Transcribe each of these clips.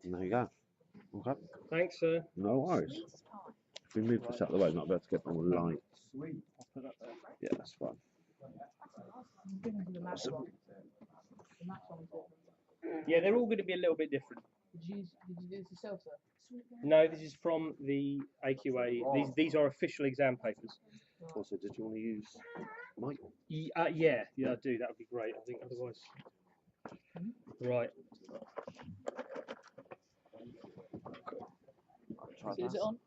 And there you go. Okay. Thanks, sir. No worries. If we move this out of the way, we might be able to get more light. Yeah, that's fine. Yeah, they're all going to be a little bit different. Did you do this yourself, sir? No, this is from the AQA. These are official exam papers. Also, did you want to use Mike? Yeah, I do. That would be great. I think otherwise. Right. Is it on?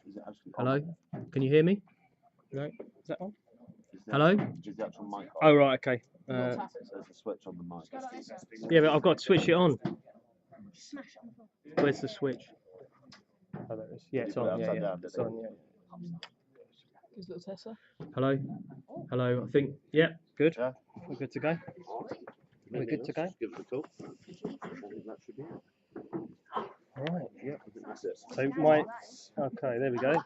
Is it actually Hello. on? Can you hear me? No. Is that on? Hello. Is the actual mic on? Oh right. Okay. There's a switch on the mic. Yeah, but I've got to switch it on. Where's the switch? Oh, there it is. Yeah, it's on. Yeah, yeah. It's on. Yeah. His little Tessa. Hello. Hello. I think. Yeah. Good. Yeah. We're good to go. We're good to go. Give it a call. I think that should be it. Right. Yeah, I think that's it. So okay, there we go.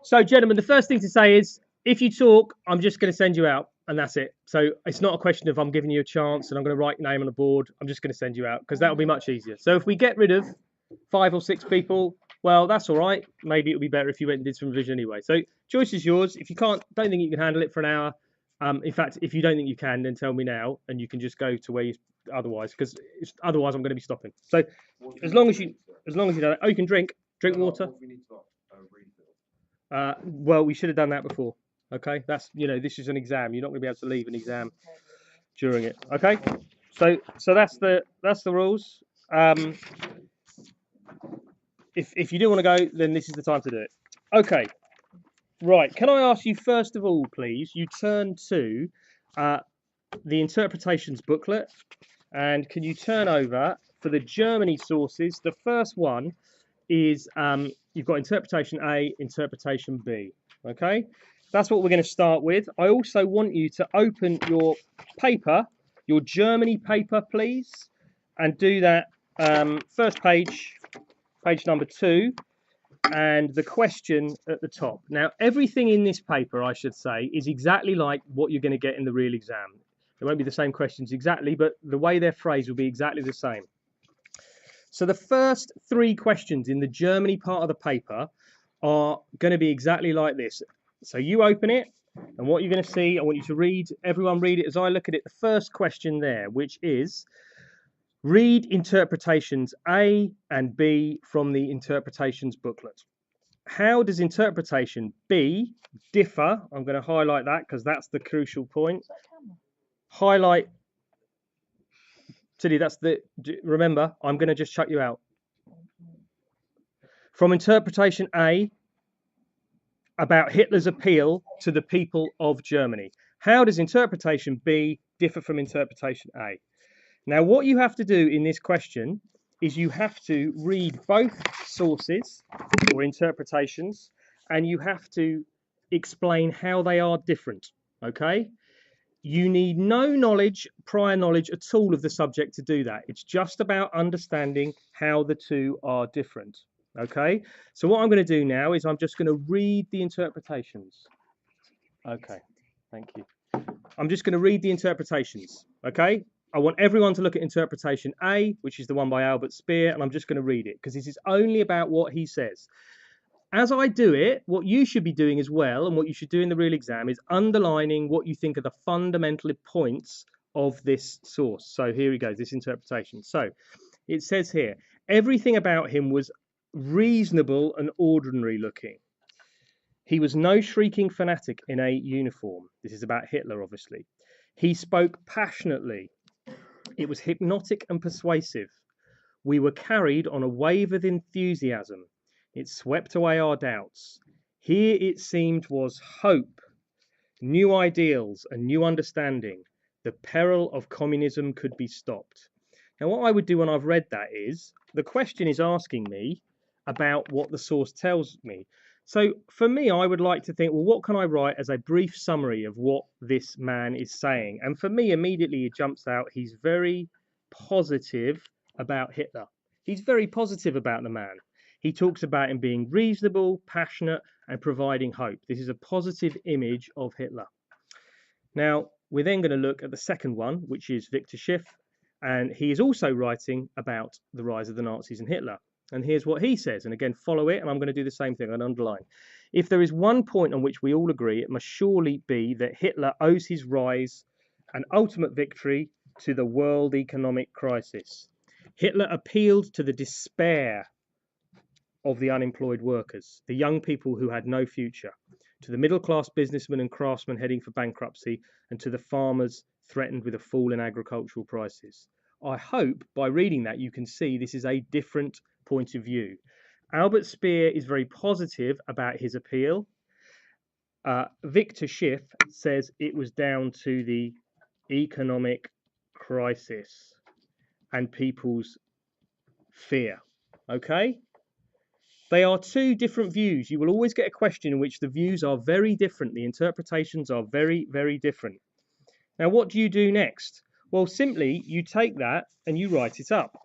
So gentlemen, the first thing to say is if you talk, I'm just going to send you out and that's it. So it's not a question of I'm giving you a chance and I'm going to write your name on the board. I'm just going to send you out because that'll be much easier. So if we get rid of 5 or 6 people, well, that's all right. Maybe it would be better if you went and did some revision anyway. So choice is yours. If you don't think you can handle it for an hour, in fact, if you don't think you can, then tell me now and you can just go to where you otherwise, because otherwise I'm going to be stopping. So as long as you don't, you can drink water. Well, we should have done that before. Okay, that's this is an exam. You're not going to be able to leave an exam during it. Okay, so that's the rules. If you do want to go, then this is the time to do it. Okay, right. Can I ask you first of all, please? You turn to the interpretations booklet, and can you turn over for the Germany sources? The first one is you've got interpretation A, interpretation B. Okay, that's what we're going to start with. I also want you to open your paper, your Germany paper, please, and do that first page, page number 2, and the question at the top. Now, everything in this paper, I should say, is exactly like what you're going to get in the real exam. It won't be the same questions exactly, but the way they're phrased will be exactly the same. So the first 3 questions in the Germany part of the paper are going to be exactly like this. So you open it, and what you're going to see, I want you to read, everyone read it as I look at it. The first question there, which is, read interpretations A and B from the interpretations booklet. How does interpretation B differ? I'm going to highlight that because that's the crucial point. Highlight, Tilly, remember, I'm going to just shut you out. From interpretation A, about Hitler's appeal to the people of Germany. How does interpretation B differ from interpretation A? Now, what you have to do in this question is you have to read both sources or interpretations, and you have to explain how they are different, okay? You need no prior knowledge at all of the subject to do that. It's just about understanding how the two are different, okay? So what I'm going to do now is I'm just going to read the interpretations. Okay, thank you. I'm just going to read the interpretations, okay? I want everyone to look at interpretation A, which is the one by Albert Speer, and I'm just going to read it because this is only about what he says. As I do it, what you should be doing as well, and what you should do in the real exam, is underlining what you think are the fundamental points of this source. So here he goes, this interpretation. So it says here, everything about him was reasonable and ordinary looking. He was no shrieking fanatic in a uniform. This is about Hitler, obviously. He spoke passionately. It was hypnotic and persuasive. We were carried on a wave of enthusiasm. It swept away our doubts. Here it seemed was hope, new ideals, a new understanding. The peril of communism could be stopped. Now, what I would do when I've read that is, the question is asking me about what the source tells me. So for me, I would like to think, well, what can I write as a brief summary of what this man is saying? And for me, immediately it jumps out, he's very positive about Hitler. He's very positive about the man. He talks about him being reasonable, passionate, and providing hope. This is a positive image of Hitler. Now, we're then going to look at the second one, which is Victor Schiff. And he is also writing about the rise of the Nazis and Hitler. And here's what he says. And again, follow it. And I'm going to do the same thing. I'll underline. If there is one point on which we all agree, it must surely be that Hitler owes his rise and ultimate victory to the world economic crisis. Hitler appealed to the despair of the unemployed workers, the young people who had no future, to the middle-class businessmen and craftsmen heading for bankruptcy, and to the farmers threatened with a fall in agricultural prices. I hope by reading that you can see this is a different point of view. Albert Speer is very positive about his appeal. Victor Schiff says it was down to the economic crisis and people's fear. Okay? They are two different views. You will always get a question in which the views are very different. The interpretations are very, very different. Now, what do you do next? Well, simply you take that and you write it up.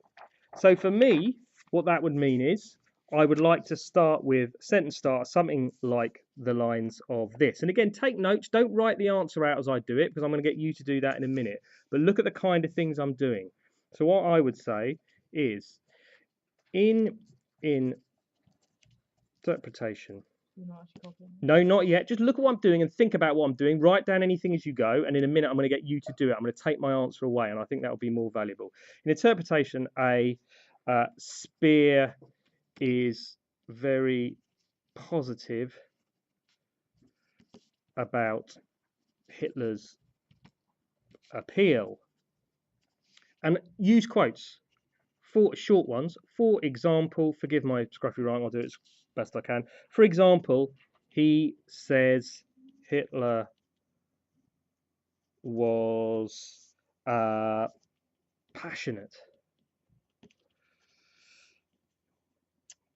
So for me, what that would mean is I would like to start with sentence start, something like the lines of this. And again, take notes. Don't write the answer out as I do it, because I'm going to get you to do that in a minute. But look at the kind of things I'm doing. So what I would say is in interpretation. You're not actually copying. No, not yet. Just look at what I'm doing and think about what I'm doing. Write down anything as you go. And in a minute, I'm going to get you to do it. I'm going to take my answer away. And I think that will be more valuable. In interpretation A, Speer is very positive about Hitler's appeal. And use quotes. For short ones. For example, forgive my scruffy writing, I'll do it as best I can. For example, he says Hitler was passionate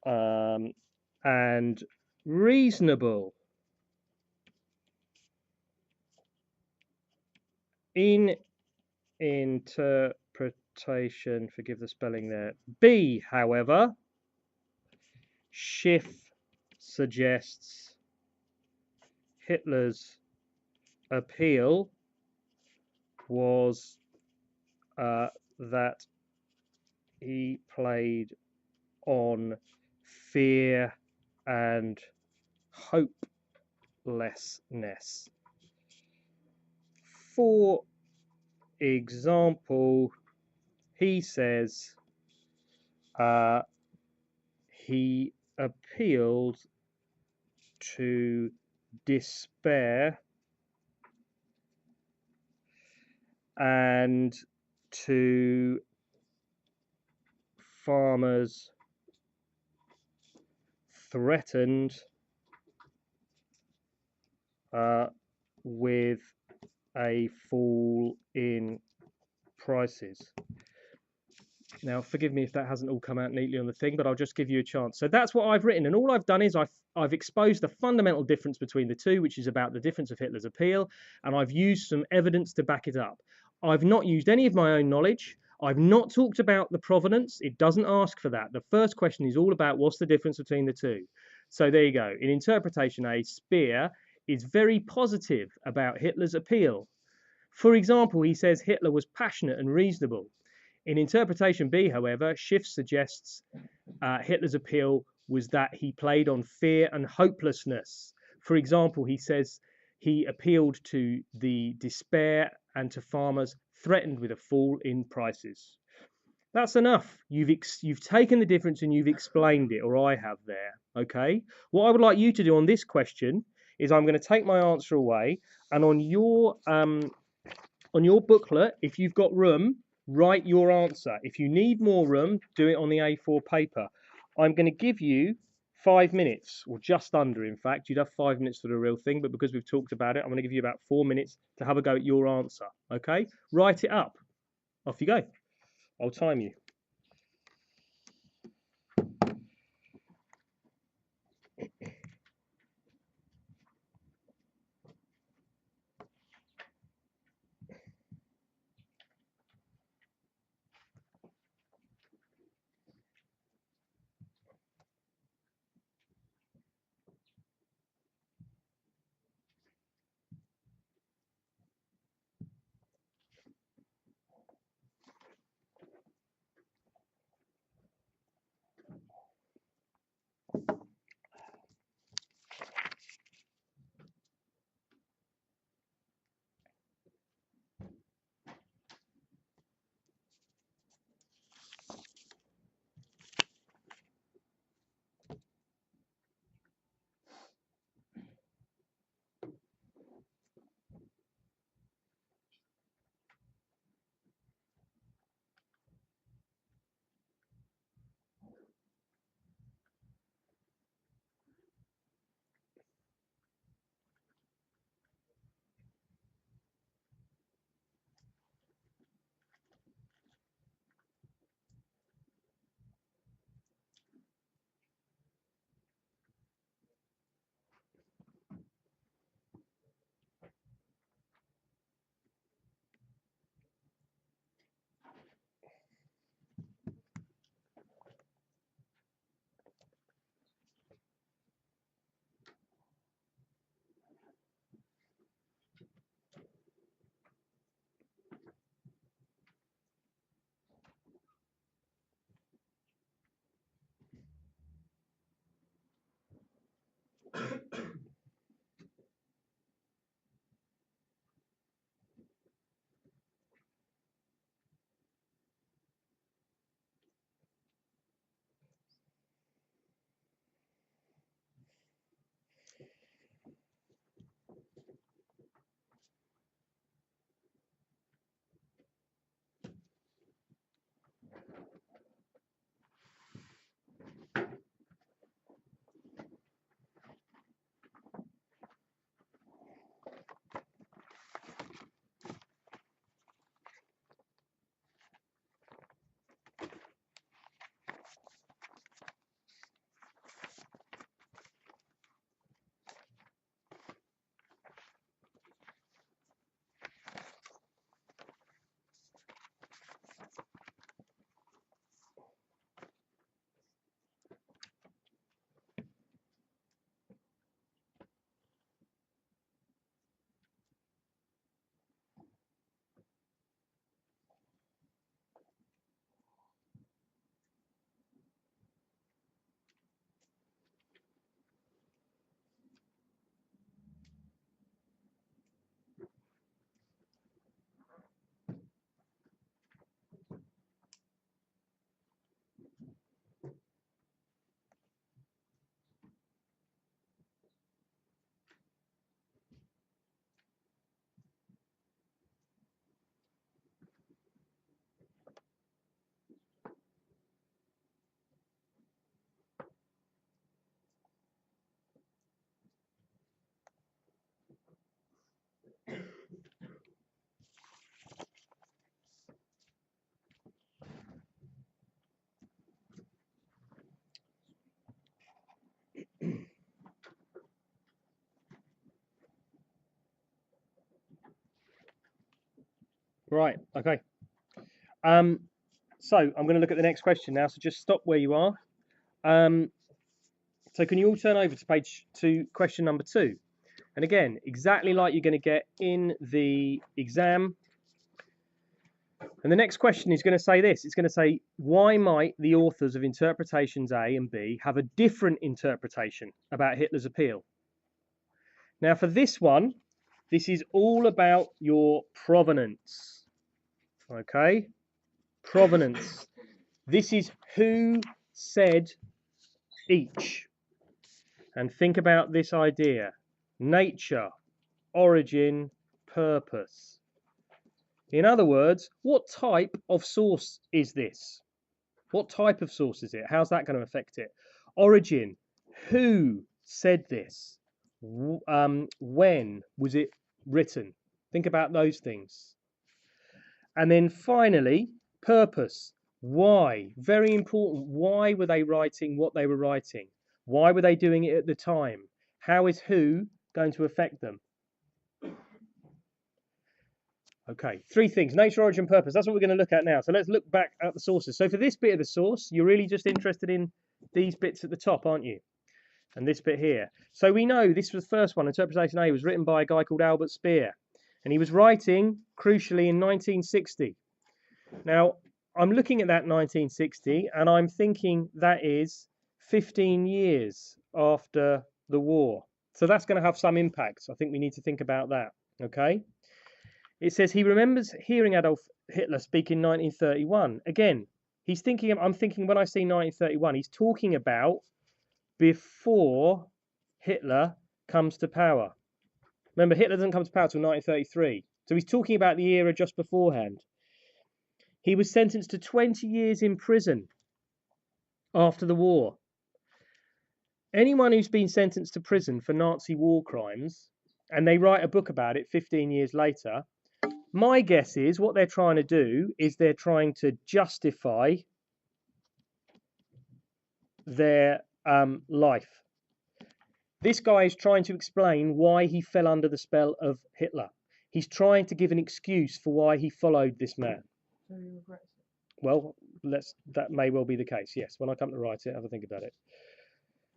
and reasonable. In interpretation, forgive the spelling there, B, however, Schiff suggests Hitler's appeal was that he played on fear and hopelessness. For example, he says he appealed to despair and to farmers threatened with a fall in prices. Now, forgive me if that hasn't all come out neatly on the thing, but I'll just give you a chance. So that's what I've written, and all I've done is I've exposed the fundamental difference between the two, which is about the difference of Hitler's appeal, and I've used some evidence to back it up. I've not used any of my own knowledge. I've not talked about the provenance. It doesn't ask for that. The first question is all about what's the difference between the two. So there you go. In interpretation A, Speer is very positive about Hitler's appeal. For example, he says Hitler was passionate and reasonable. In interpretation B, however, Schiff suggests Hitler's appeal was that he played on fear and hopelessness. For example, he says he appealed to the despair and to farmers threatened with a fall in prices. That's enough. You've taken the difference and you've explained it, or I have there. Okay. What I would like you to do on this question is I'm going to take my answer away, and on your booklet, if you've got room, write your answer. If you need more room, do it on the A4 paper. I'm going to give you 5 minutes, or just under, in fact. You'd have 5 minutes for the real thing, but because we've talked about it, I'm going to give you about 4 minutes to have a go at your answer. Okay? Write it up. Off you go. I'll time you. Right. Okay. So I'm going to look at the next question now. So just stop where you are. So can you all turn over to question number 2? And again, exactly like you're going to get in the exam. And the next question is going to say this. It's going to say, why might the authors of interpretations A and B have a different interpretation about Hitler's appeal? Now for this one, this is all about your provenance. Okay? Provenance. This is who said each. And think about this idea. Nature, origin, purpose. In other words, what type of source is this? What type of source is it? How's that going to affect it? Origin, who said this? When was it written? Think about those things. And then finally, purpose. Why? Very important. Why were they writing what they were writing? Why were they doing it at the time? How is who going to affect them? Okay, 3 things. Nature, origin, purpose. That's what we're going to look at now. So let's look back at the sources. So for this bit of the source, you're really just interested in these bits at the top, aren't you? And this bit here. So we know this was the first one. Interpretation A was written by a guy called Albert Speer. And he was writing, crucially, in 1960. Now, I'm looking at that 1960, and I'm thinking that is 15 years after the war. So that's going to have some impact. I think we need to think about that, okay? It says he remembers hearing Adolf Hitler speak in 1931. Again, I'm thinking when I see 1931, he's talking about before Hitler comes to power. Remember, Hitler doesn't come to power till 1933. So he's talking about the era just beforehand. He was sentenced to 20 years in prison after the war. Anyone who's been sentenced to prison for Nazi war crimes, and they write a book about it 15 years later, my guess is what they're trying to do is they're trying to justify their life. This guy is trying to explain why he fell under the spell of Hitler. He's trying to give an excuse for why he followed this man. So he regrets it. Well, that may well be the case, yes. When I come to write it, have a think about it.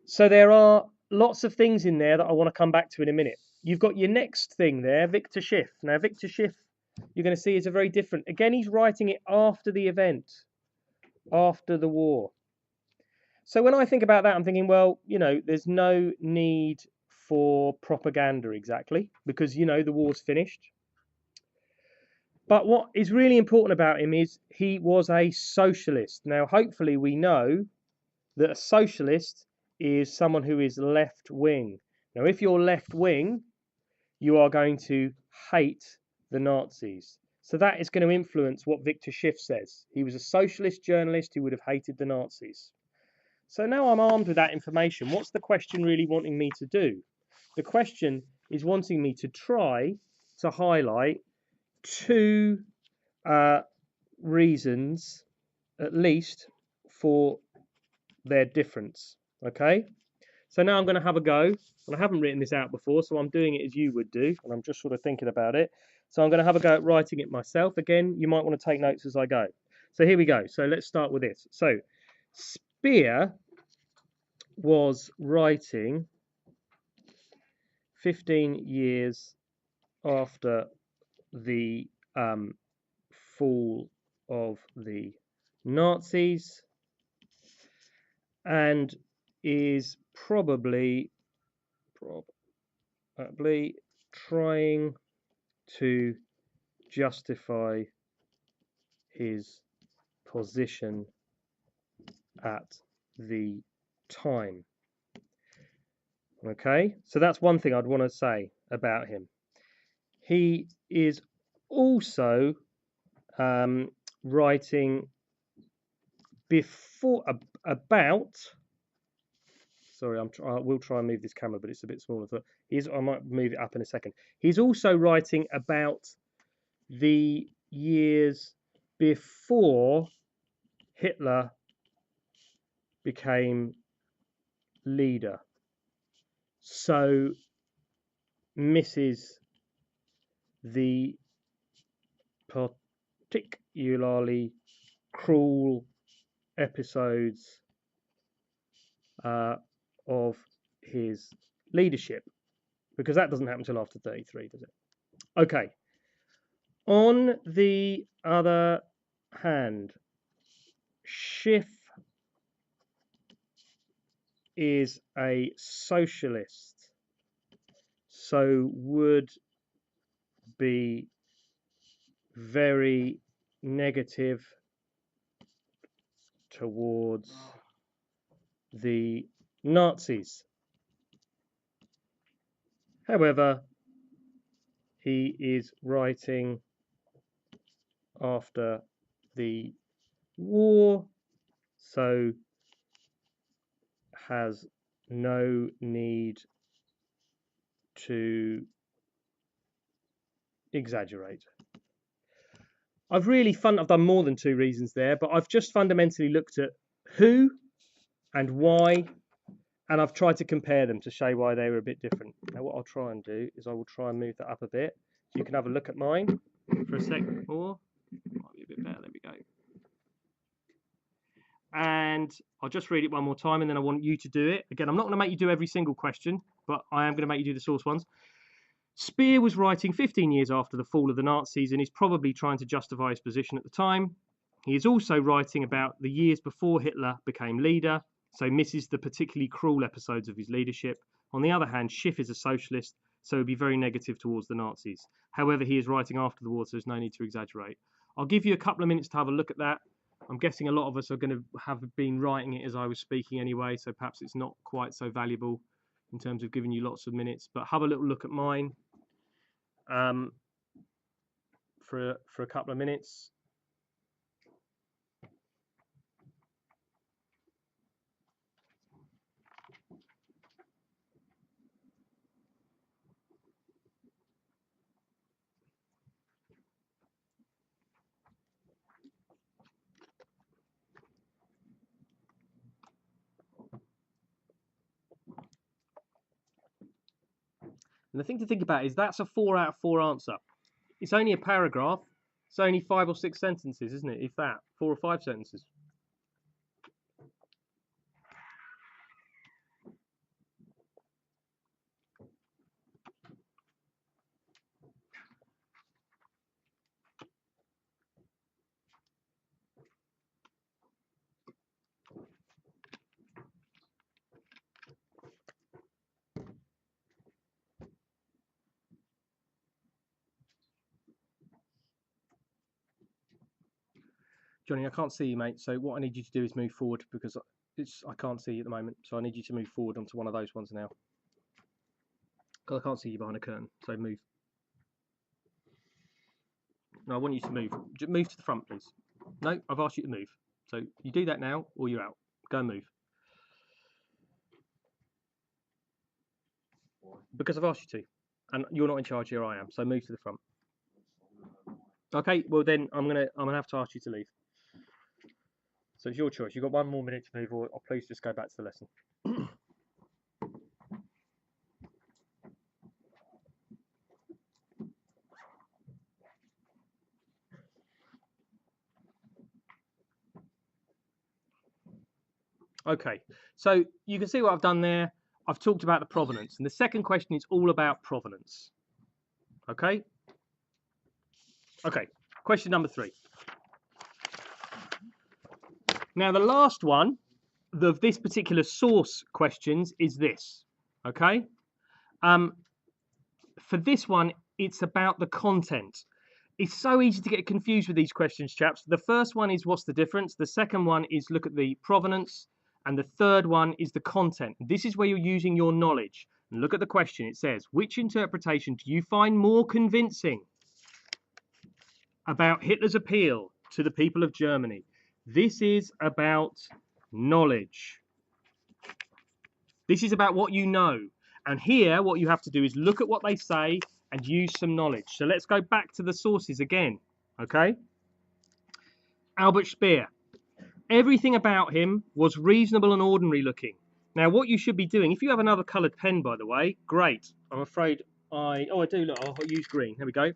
So there are lots of things in there that I want to come back to in a minute. You've got your next thing there, Victor Schiff. Now, Victor Schiff, you're going to see, is a very different. Again, he's writing it after the event, after the war. So when I think about that, I'm thinking, well, there's no need for propaganda exactly, because, the war's finished. But what is really important about him is he was a socialist. Now, hopefully we know that a socialist is someone who is left-wing. Now, if you're left-wing, you are going to hate the Nazis. So that is going to influence what Victor Schiff says. He was a socialist journalist who would have hated the Nazis. So now I'm armed with that information. What's the question really wanting me to do? The question is wanting me to try to highlight 2 reasons, at least, for their difference. Okay? So now I'm going to have a go. And I haven't written this out before, so I'm doing it as you would do. And I'm just sort of thinking about it. So I'm going to have a go at writing it myself. Again, you might want to take notes as I go. So here we go. So let's start with this. So Speer was writing 15 years after the fall of the Nazis, and is probably trying to justify his position at the time. Okay, so that's one thing I'd want to say about him. He is also writing before about. Sorry, I will try and move this camera, but it's a bit smaller. So I might move it up in a second. He's also writing about the years before Hitler became leader. So misses the particularly cruel episodes of his leadership, because that doesn't happen until after 33, does it? Okay. On the other hand, Schiff is a socialist, so would be very negative towards the Nazis. However, he is writing after the war, so has no need to exaggerate. I've done more than 2 reasons there, but I've just fundamentally looked at who and why, and I've tried to compare them to show why they were a bit different. Now what I'll try and do is I will try and move that up a bit so you can have a look at mine for a sec more. Might be a bit better, there we go. And I'll just read it one more time and then I want you to do it. Again, I'm not going to make you do every single question, but I am going to make you do the source ones. Speer was writing 15 years after the fall of the Nazis and is probably trying to justify his position at the time. He is also writing about the years before Hitler became leader, so misses the particularly cruel episodes of his leadership. On the other hand, Schiff is a socialist, so would be very negative towards the Nazis. However, he is writing after the war, so there's no need to exaggerate. I'll give you a couple of minutes to have a look at that. I'm guessing a lot of us are going to have been writing it as I was speaking anyway, so perhaps it's not quite so valuable in terms of giving you lots of minutes, but have a little look at mine for a couple of minutes. And the thing to think about is that's a 4 out of 4 answer. It's only a paragraph. It's only 5 or 6 sentences, isn't it? If that, 4 or 5 sentences. Johnny, I can't see you, mate. So what I need you to do is move forward because I can't see you at the moment. So I need you to move forward onto one of those ones now. Because I can't see you behind a curtain. So move. No, I want you to move. Move to the front, please. No, I've asked you to move. So you do that now or you're out. Go and move. Because I've asked you to. And you're not in charge here, I am. So move to the front. Okay, well then I'm gonna have to ask you to leave. So it's your choice. You've got 1 more minute to move, or please just go back to the lesson. Okay, so you can see what I've done there. I've talked about the provenance, and the second question is all about provenance. Okay? Okay, question number 3. Now, the last one of this particular source questions is this. Okay? For this one, it's about the content. It's so easy to get confused with these questions, chaps. The first one is what's the difference? The second one is look at the provenance. And the third one is the content. This is where you're using your knowledge. And look at the question. It says, which interpretation do you find more convincing about Hitler's appeal to the people of Germany? This is about knowledge. This is about what you know. And here, what you have to do is look at what they say and use some knowledge. So let's go back to the sources again. Okay? Albert Speer. Everything about him was reasonable and ordinary looking. Now, what you should be doing, if you have another coloured pen, by the way, great. I'm afraid oh, I do, look, I'll use green. There we go.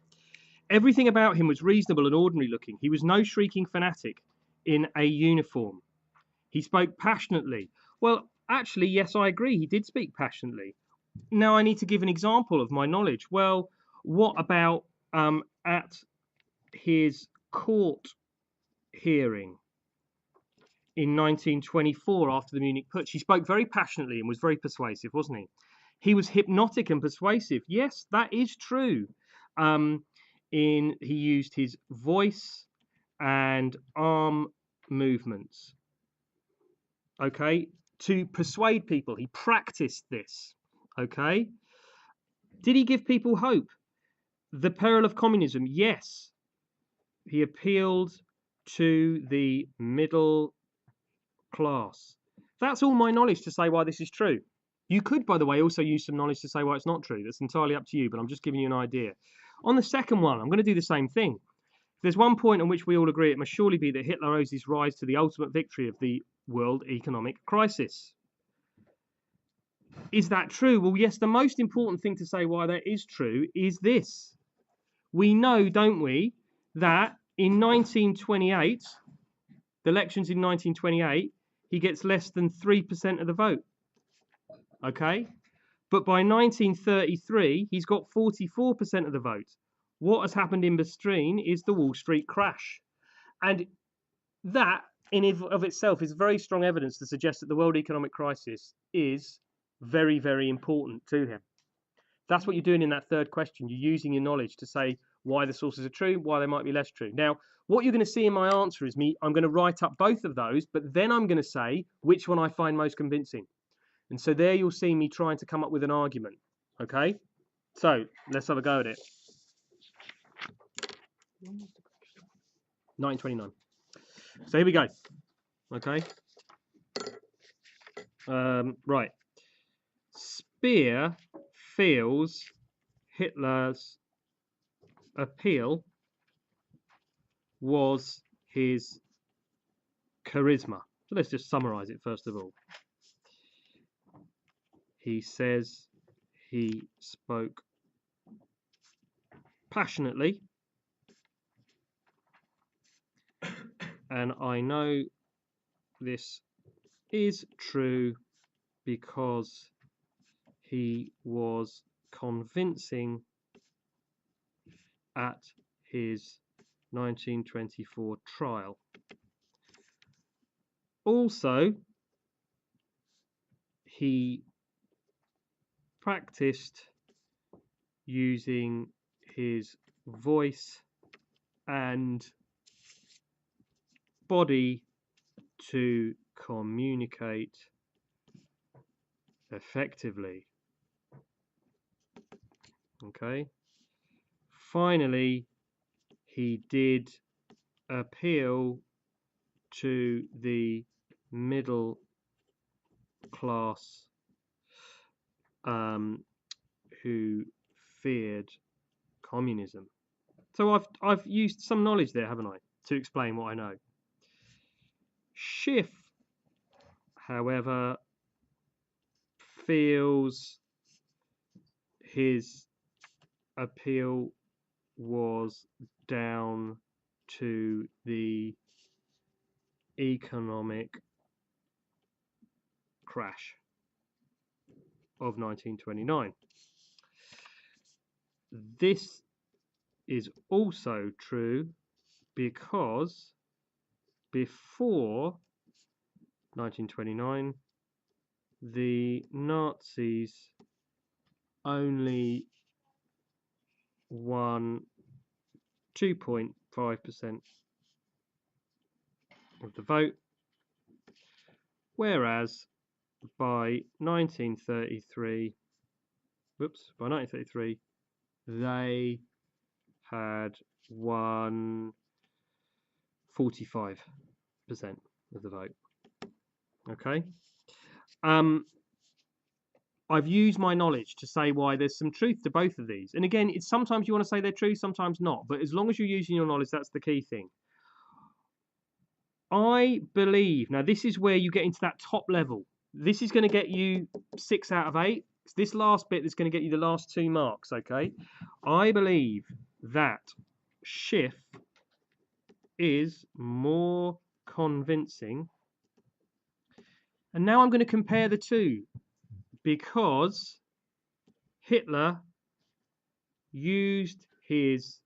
Everything about him was reasonable and ordinary looking. He was no shrieking fanatic in a uniform. He spoke passionately. Well, actually, yes, I agree. He did speak passionately. Now I need to give an example of my knowledge. Well, what about at his court hearing in 1924 after the Munich Putsch? He spoke very passionately and was very persuasive, wasn't he? He was hypnotic and persuasive. Yes, that is true. He used his voice and arm movements, okay, to persuade people. He practiced this, okay. Did he give people hope? The peril of communism, yes. He appealed to the middle class. That's all my knowledge to say why this is true. You could, by the way, also use some knowledge to say why it's not true. That's entirely up to you, but I'm just giving you an idea. On the second one, I'm going to do the same thing. If there's one point on which we all agree, it must surely be that Hitler owes his rise to the ultimate victory of the world economic crisis. Is that true? Well, yes, the most important thing to say why that is true is this. We know, don't we, that in 1928, the elections in 1928, he gets less than 3% of the vote. Okay? But by 1933, he's got 44% of the vote. What has happened in between is the Wall Street crash. And that, in of itself, is very strong evidence to suggest that the world economic crisis is very, very important to him. That's what you're doing in that third question. You're using your knowledge to say why the sources are true, why they might be less true. Now, what you're going to see in my answer is I'm going to write up both of those, but then I'm going to say which one I find most convincing. And so there you'll see me trying to come up with an argument. Okay? So let's have a go at it. 1929. So here we go. Okay? Right. Speer feels Hitler's appeal was his charisma. So let's just summarize it first of all. He says he spoke passionately, and I know this is true because he was convincing at his 1924 trial. Also, he practiced using his voice and body to communicate effectively. Okay. Finally, he did appeal to the middle class who feared communism. So I've used some knowledge there, haven't I, to explain what I know. Schiff, however, feels his appeal was down to the economic crash of 1929. This is also true because before 1929, the Nazis only won 2.5% of the vote, whereas by 1933, they had won 45% of the vote. Okay. I've used my knowledge to say why there's some truth to both of these. And again, it's sometimes you want to say they're true, sometimes not. But as long as you're using your knowledge, that's the key thing. I believe, now this is where you get into that top level. This is going to get you 6 out of 8. It's this last bit that's going to get you the last 2 marks, okay? I believe that Schiff is more convincing. And now I'm going to compare the two, because Hitler used his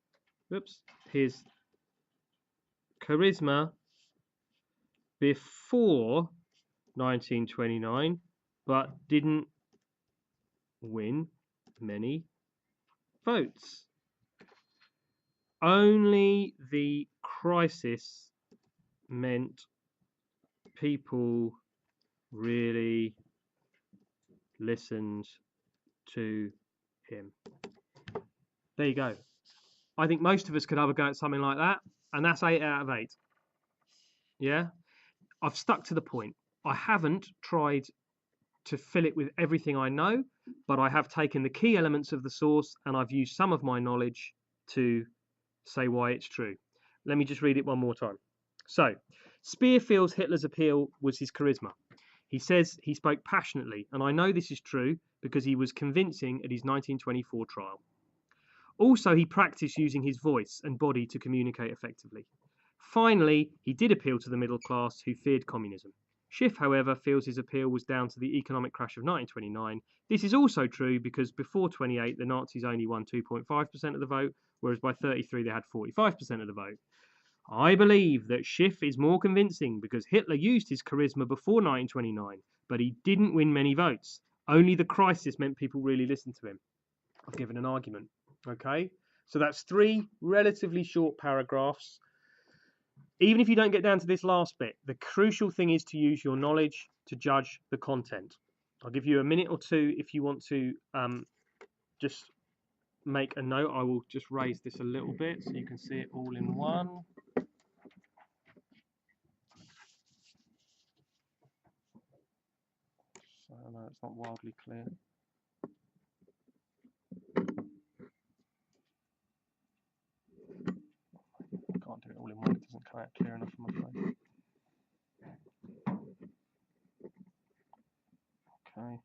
charisma before 1929, but didn't win many votes. Only the crisis meant people really listened to him. There you go. I think most of us could have a go at something like that, and that's 8 out of 8. Yeah, I've stuck to the point. I haven't tried to fill it with everything I know, but I have taken the key elements of the source and I've used some of my knowledge to say why it's true. Let me just read it one more time. So, Speer feels Hitler's appeal was his charisma. He says he spoke passionately, and I know this is true because he was convincing at his 1924 trial. Also, he practiced using his voice and body to communicate effectively. Finally, he did appeal to the middle class who feared communism. Schiff, however, feels his appeal was down to the economic crash of 1929. This is also true because before 28, the Nazis only won 2.5% of the vote, whereas by 33 they had 45% of the vote. I believe that Schiff is more convincing because Hitler used his charisma before 1929, but he didn't win many votes. Only the crisis meant people really listened to him. I've given an argument. Okay, so that's 3 relatively short paragraphs. Even if you don't get down to this last bit, the crucial thing is to use your knowledge to judge the content. I'll give you a minute or two if you want to just make a note. I will just raise this a little bit so you can see it all in one. So I know it's not wildly clear. I can't do it all in one, it doesn't come out clear enough, I'm afraid. Okay.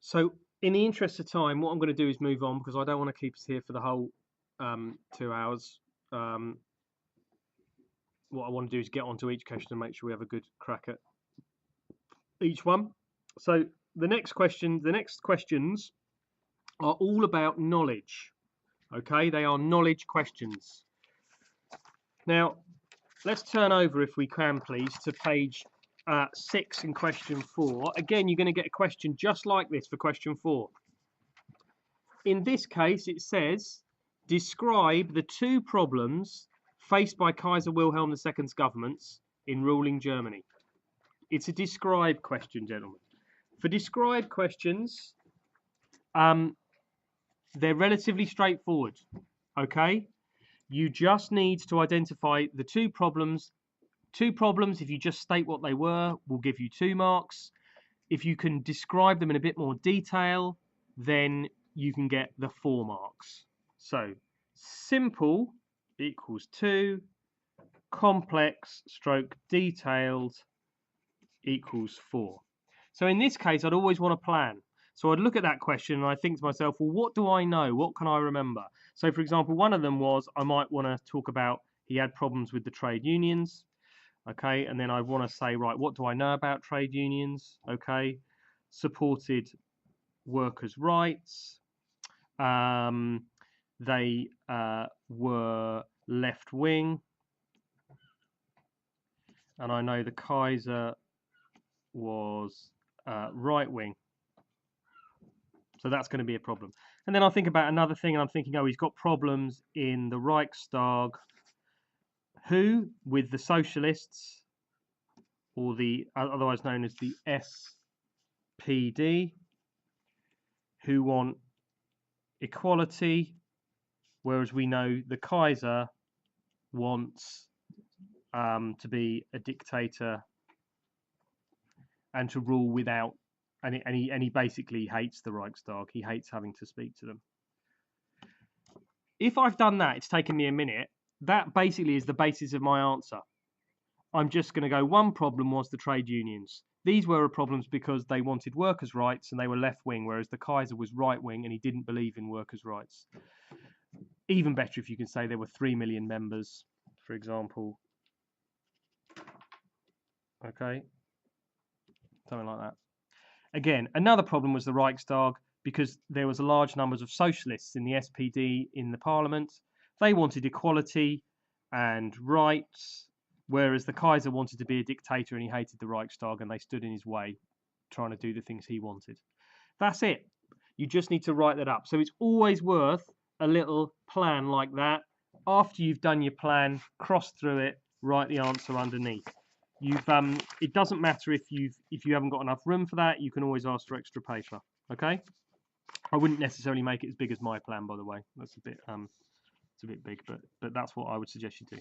So, in the interest of time, what I'm going to do is move on because I don't want to keep us here for the whole 2 hours. What I want to do is get onto each question and make sure we have a good crack at each one. So, the next questions are all about knowledge. Okay, they are knowledge questions. Now, let's turn over, if we can, please, to page 6 in question 4. Again, you're going to get a question just like this for question 4. In this case, it says, describe the 2 problems faced by Kaiser Wilhelm II's governments in ruling Germany. It's a describe question, gentlemen. For described questions, they're relatively straightforward. Okay, you just need to identify the two problems. Two problems, if you just state what they were, will give you 2 marks. If you can describe them in a bit more detail, then you can get the 4 marks. So simple equals 2, complex stroke detailed equals 4. So in this case, I'd always want to plan. So I'd look at that question and I think to myself, well, what do I know? What can I remember? So for example, one of them was I might want to talk about he had problems with the trade unions. Okay, and then I want to say, right, what do I know about trade unions? Okay, supported workers' rights. They were left wing, and I know the Kaiser was right wing. So that's going to be a problem. And then I'll think about another thing, and I'm thinking, oh, he's got problems in the Reichstag. Who? With the socialists, or the otherwise known as the SPD, who want equality, whereas we know the Kaiser wants to be a dictator and to rule without, and he basically hates the Reichstag. He hates having to speak to them. If I've done that, it's taken me a minute. That basically is the basis of my answer. I'm just going to go, one problem was the trade unions. These were problems because they wanted workers' rights and they were left wing, whereas the Kaiser was right wing and he didn't believe in workers' rights. Even better if you can say there were 3 million members, for example. Okay, something like that. Again, another problem was the Reichstag because there was a large numbers of socialists in the SPD in the parliament. They wanted equality and rights, whereas the Kaiser wanted to be a dictator and he hated the Reichstag and they stood in his way trying to do the things he wanted. That's it. You just need to write that up. So it's always worth a little plan like that. After you've done your plan, cross through it, write the answer underneath. It doesn't matter if you haven't got enough room for that. You can always ask for extra paper. Okay. I wouldn't necessarily make it as big as my plan, by the way. That's a bit it's a bit big, but that's what I would suggest you do.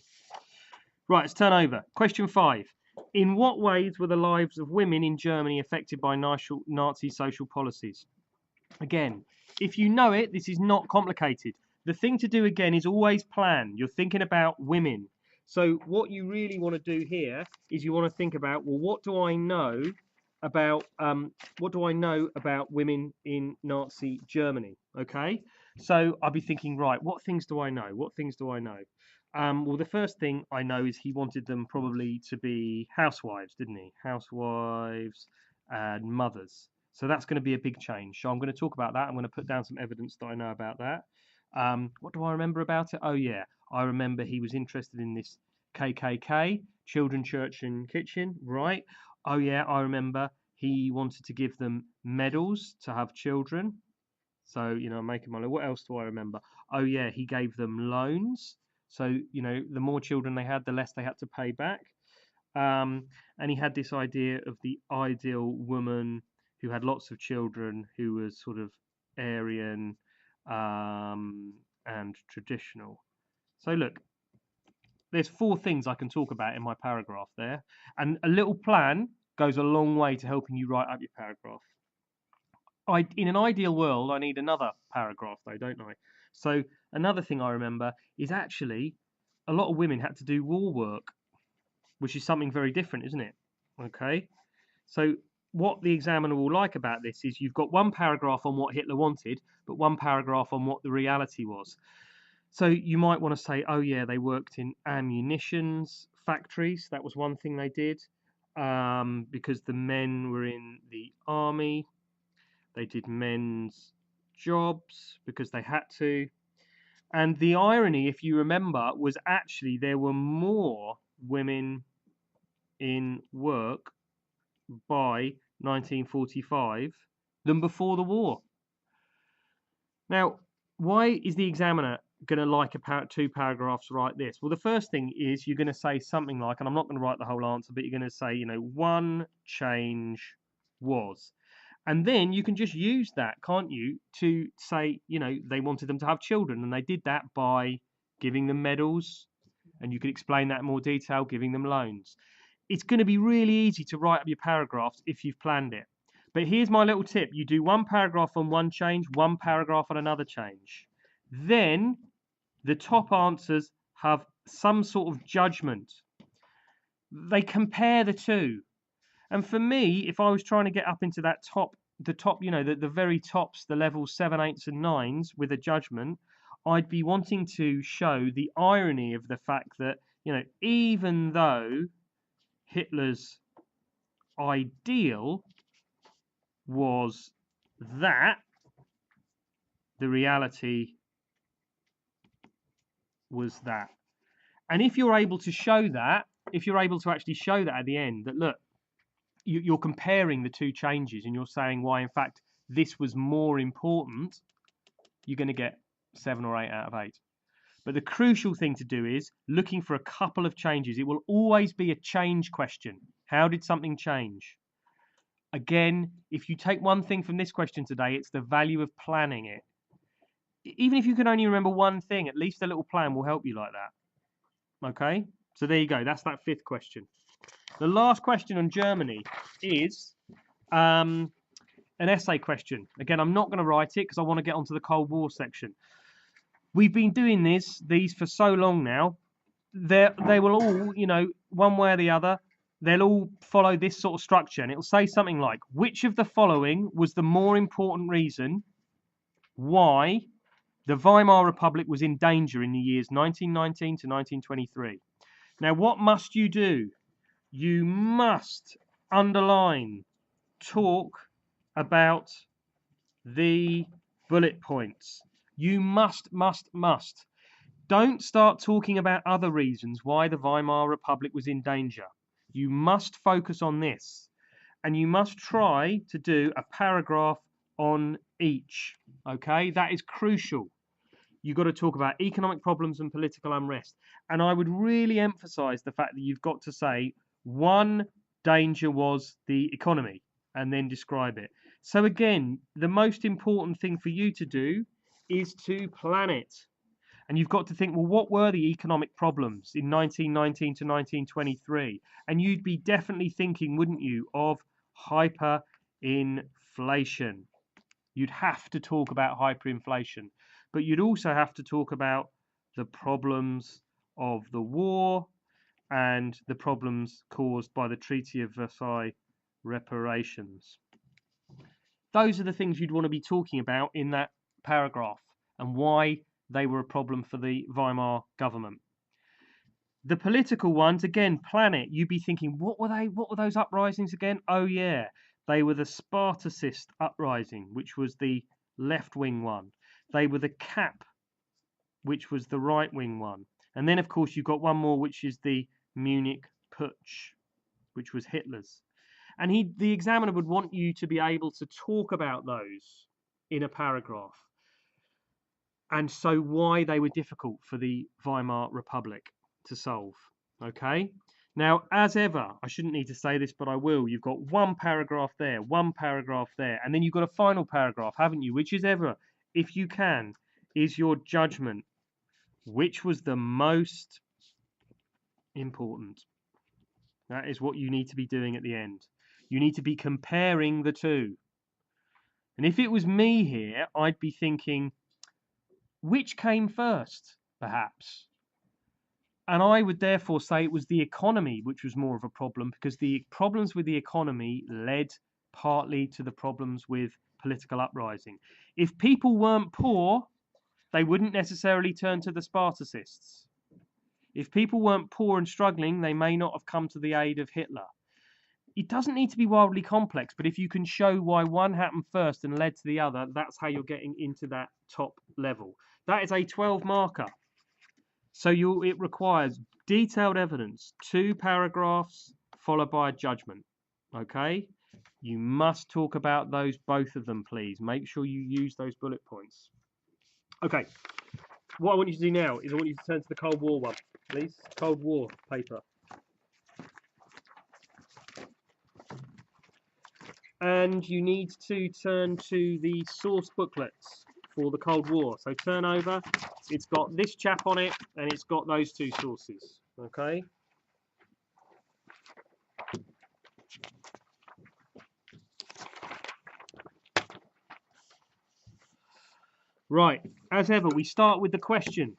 Right, let's turn over. Question 5. In what ways were the lives of women in Germany affected by Nazi social policies? Again, if you know it, this is not complicated. The thing to do again is always plan. You're thinking about women. So what you really want to do here is you want to think about, well, what do I know about women in Nazi Germany? Okay, so I'll be thinking, right, what things do I know? What things do I know? Well, the first thing I know is he wanted them probably to be housewives, didn't he? Housewives and mothers. So that's going to be a big change. So I'm going to talk about that. I'm going to put down some evidence that I know about that. What do I remember about it? Oh, yeah. I remember he was interested in this KKK, Children, Church and Kitchen, right? Oh, yeah. I remember he wanted to give them medals to have children. So, I'm making my list. What else do I remember? Oh, yeah. He gave them loans. So, the more children they had, the less they had to pay back. And he had this idea of the ideal woman who had lots of children, who was sort of Aryan and traditional. So look, there's 4 things I can talk about in my paragraph there. And a little plan goes a long way to helping you write up your paragraph. In an ideal world, I need another paragraph though, don't I? So another thing I remember is actually a lot of women had to do war work, which is something very different, isn't it? Okay, so what the examiner will like about this is you've got one paragraph on what Hitler wanted, but one paragraph on what the reality was. So you might want to say, oh yeah, they worked in ammunitions factories. That was one thing they did, because the men were in the army. They did men's jobs because they had to. And the irony, if you remember, was actually there were more women in work by 1945 than before the war. Now, why is the examiner going to like 2 paragraphs like this? Well, the first thing is you're going to say something like, and I'm not going to write the whole answer, but you're going to say, one change was. And then you can just use that, can't you, to say, you know, they wanted them to have children, and they did that by giving them medals, and you could explain that in more detail, giving them loans. It's going to be really easy to write up your paragraphs if you've planned it. But here's my little tip. You do one paragraph on one change, one paragraph on another change. Then the top answers have some sort of judgment. They compare the two. And for me, if I was trying to get up into that the top, you know, the very tops, the levels 7, 8s, and 9s with a judgment, I'd be wanting to show the irony of the fact that, you know, even though Hitler's ideal was that, the reality was that. And if you're able to show that, if you're able to actually show that at the end, that look, you're comparing the two changes and you're saying why, in fact, this was more important, you're going to get 7 or 8 out of 8. But the crucial thing to do is looking for a couple of changes. It will always be a change question. How did something change? Again, if you take one thing from this question today, it's the value of planning it. Even if you can only remember one thing, at least a little plan will help you like that. Okay? So there you go. That's that 5th question. The last question on Germany is an essay question. Again, I'm not going to write it because I want to get onto the Cold War section. We've been doing these for so long now. They will all, you know, one way or the other, they'll all follow this sort of structure. And it'll say something like, which of the following was the more important reason why the Weimar Republic was in danger in the years 1919 to 1923? Now, what must you do? You must underline, talk about the bullet points. You must. Don't start talking about other reasons why the Weimar Republic was in danger. You must focus on this. And you must try to do a paragraph on each. Okay, that is crucial. You've got to talk about economic problems and political unrest. And I would really emphasize the fact that you've got to say one danger was the economy and then describe it. So again, the most important thing for you to do is to plan it. And you've got to think, well, what were the economic problems in 1919 to 1923? And you'd be definitely thinking, wouldn't you, of hyperinflation. You'd have to talk about hyperinflation. But you'd also have to talk about the problems of the war and the problems caused by the Treaty of Versailles reparations. Those are the things you'd want to be talking about in that paragraph and why they were a problem for the Weimar government. The political ones, again, plan it. You'd be thinking, what were they? What were those uprisings again? Oh yeah, they were the Spartacist uprising, which was the left-wing one. They were the CAP, which was the right-wing one. And then, of course, you've got one more, which is the Munich Putsch, which was Hitler's. And the examiner would want you to be able to talk about those in a paragraph. And so why they were difficult for the Weimar Republic to solve. Okay? Now, as ever, I shouldn't need to say this, but I will. You've got one paragraph there, one paragraph there, and then you've got a final paragraph, haven't you? Which is ever, if you can, is your judgment. Which was the most important? That is what you need to be doing at the end. You need to be comparing the two. And if it was me here, I'd be thinking, which came first, perhaps? And I would therefore say it was the economy which was more of a problem, because the problems with the economy led partly to the problems with political uprising. If people weren't poor, they wouldn't necessarily turn to the Spartacists. If people weren't poor and struggling, they may not have come to the aid of Hitler. It doesn't need to be wildly complex, but if you can show why one happened first and led to the other, that's how you're getting into that top level. That is a 12 marker. So it requires detailed evidence, 2 paragraphs followed by a judgment. Okay? You must talk about those, both of them, please. Make sure you use those bullet points. Okay. What I want you to do now is I want you to turn to the Cold War one, please. Cold War paper. and you need to turn to the source booklets for the Cold War. So turn over. It's got this chap on it, and it's got those two sources. Okay. Right. As ever, we start with the question.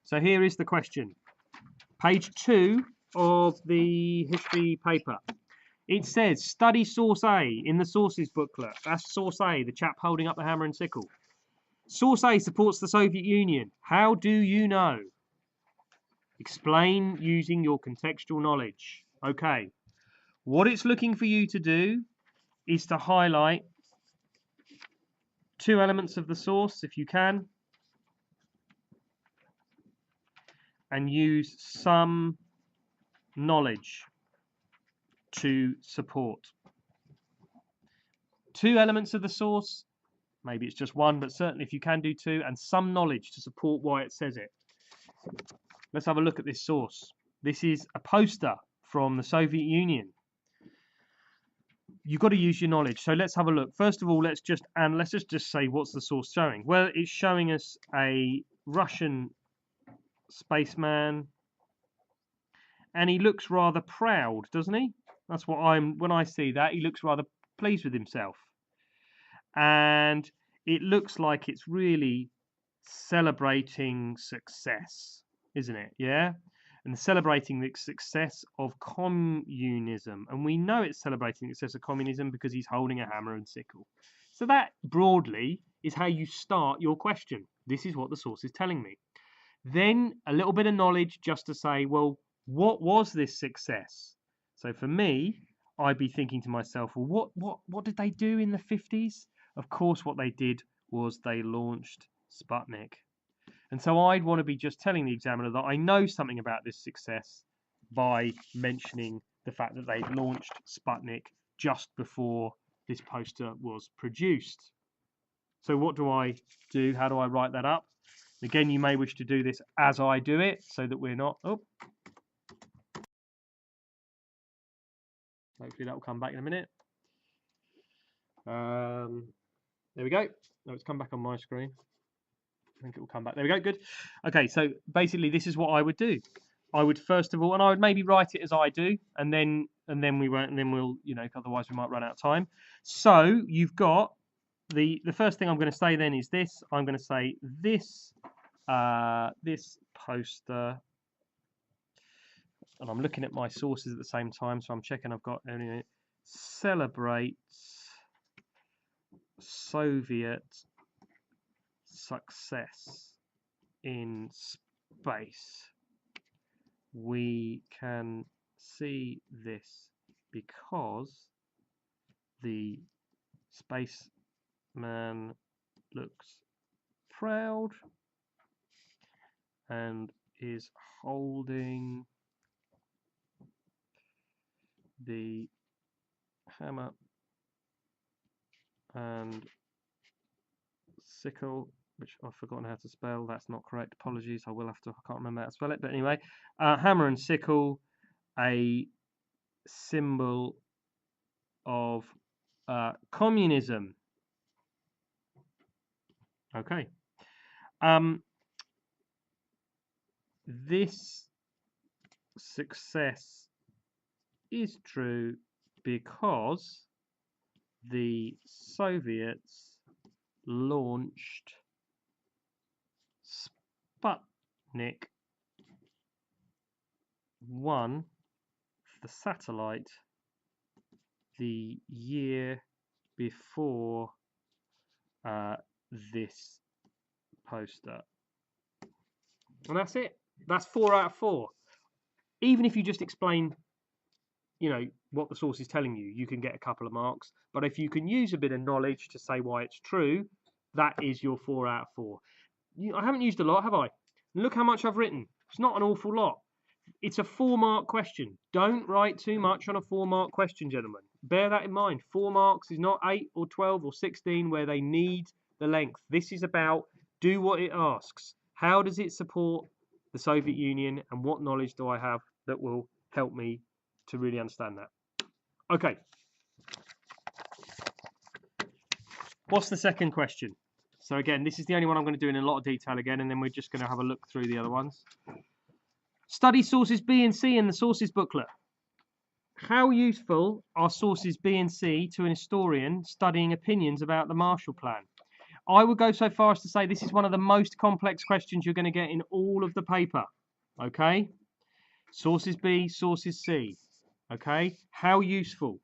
So here is the question. Page 2 of the history paper. It says, study source A in the sources booklet. That's source A, the chap holding up the hammer and sickle. Source A supports the Soviet Union. How do you know? Explain using your contextual knowledge. Okay. What it's looking for you to do is to highlight 2 elements of the source, if you can, and use some knowledge to support. 2 elements of the source, maybe it's just 1, but certainly if you can do 2, and some knowledge to support why it says it. Let's have a look at this source. This is a poster from the Soviet Union. You've got to use your knowledge. So let's have a look. First of all, let's just say what's the source showing? Well, it's showing us a Russian spaceman, and he looks rather proud, doesn't he? That's what when I see that, he looks rather pleased with himself. And it looks like it's really celebrating success, isn't it? Yeah? And celebrating the success of communism. And we know it's celebrating the success of communism because he's holding a hammer and sickle. So that, broadly, is how you start your question. This is what the source is telling me. Then a little bit of knowledge just to say, well, what was this success? So for me, I'd be thinking to myself, well, what did they do in the 50s? Of course, what they did was they launched Sputnik. And so I'd want to be just telling the examiner that I know something about this success by mentioning the fact that they launched Sputnik just before this poster was produced. So what do I do? How do I write that up? Again, you may wish to do this as I do it so that we're not... Oh. Hopefully that will come back in a minute. There we go. No, it's come back on my screen. I think it will come back. There we go. Good. Okay, so basically this is what I would do. I would first of all, and I would maybe write it as I do, and then we won't, and then we'll, otherwise we might run out of time. So you've got the first thing I'm going to say then is this. I'm going to say this this poster, and I'm looking at my sources at the same time, so I'm checking I've got any. Celebrates Soviet success in space. We can see this because the spaceman looks proud and is holding the hammer and sickle, which I've forgotten how to spell. That's not correct. Apologies. I can't remember how to spell it. But anyway, hammer and sickle, a symbol of communism. Okay. This success is true because the Soviets launched Sputnik 1, the satellite, the year before this poster. And that's it. That's 4 out of 4. Even if you just explain, what the source is telling you, you can get a couple of marks. But if you can use a bit of knowledge to say why it's true, that is your 4 out of 4. I haven't used a lot, have I? Look how much I've written. It's not an awful lot. It's a 4-mark question. Don't write too much on a 4-mark question, gentlemen. Bear that in mind. 4 marks is not 8 or 12 or 16 where they need the length. This is about do what it asks. How does it support the Soviet Union, and what knowledge do I have that will help me to really understand that? Okay, What's the second question? So again, this is the only one I'm going to do in a lot of detail again, and then we're just going to have a look through the other ones. Study sources B and C in the sources booklet. How useful are sources B and C to an historian studying opinions about the Marshall Plan? I would go so far as to say this is one of the most complex questions you're going to get in all of the paper. Okay? Sources B, sources C. Okay? How useful?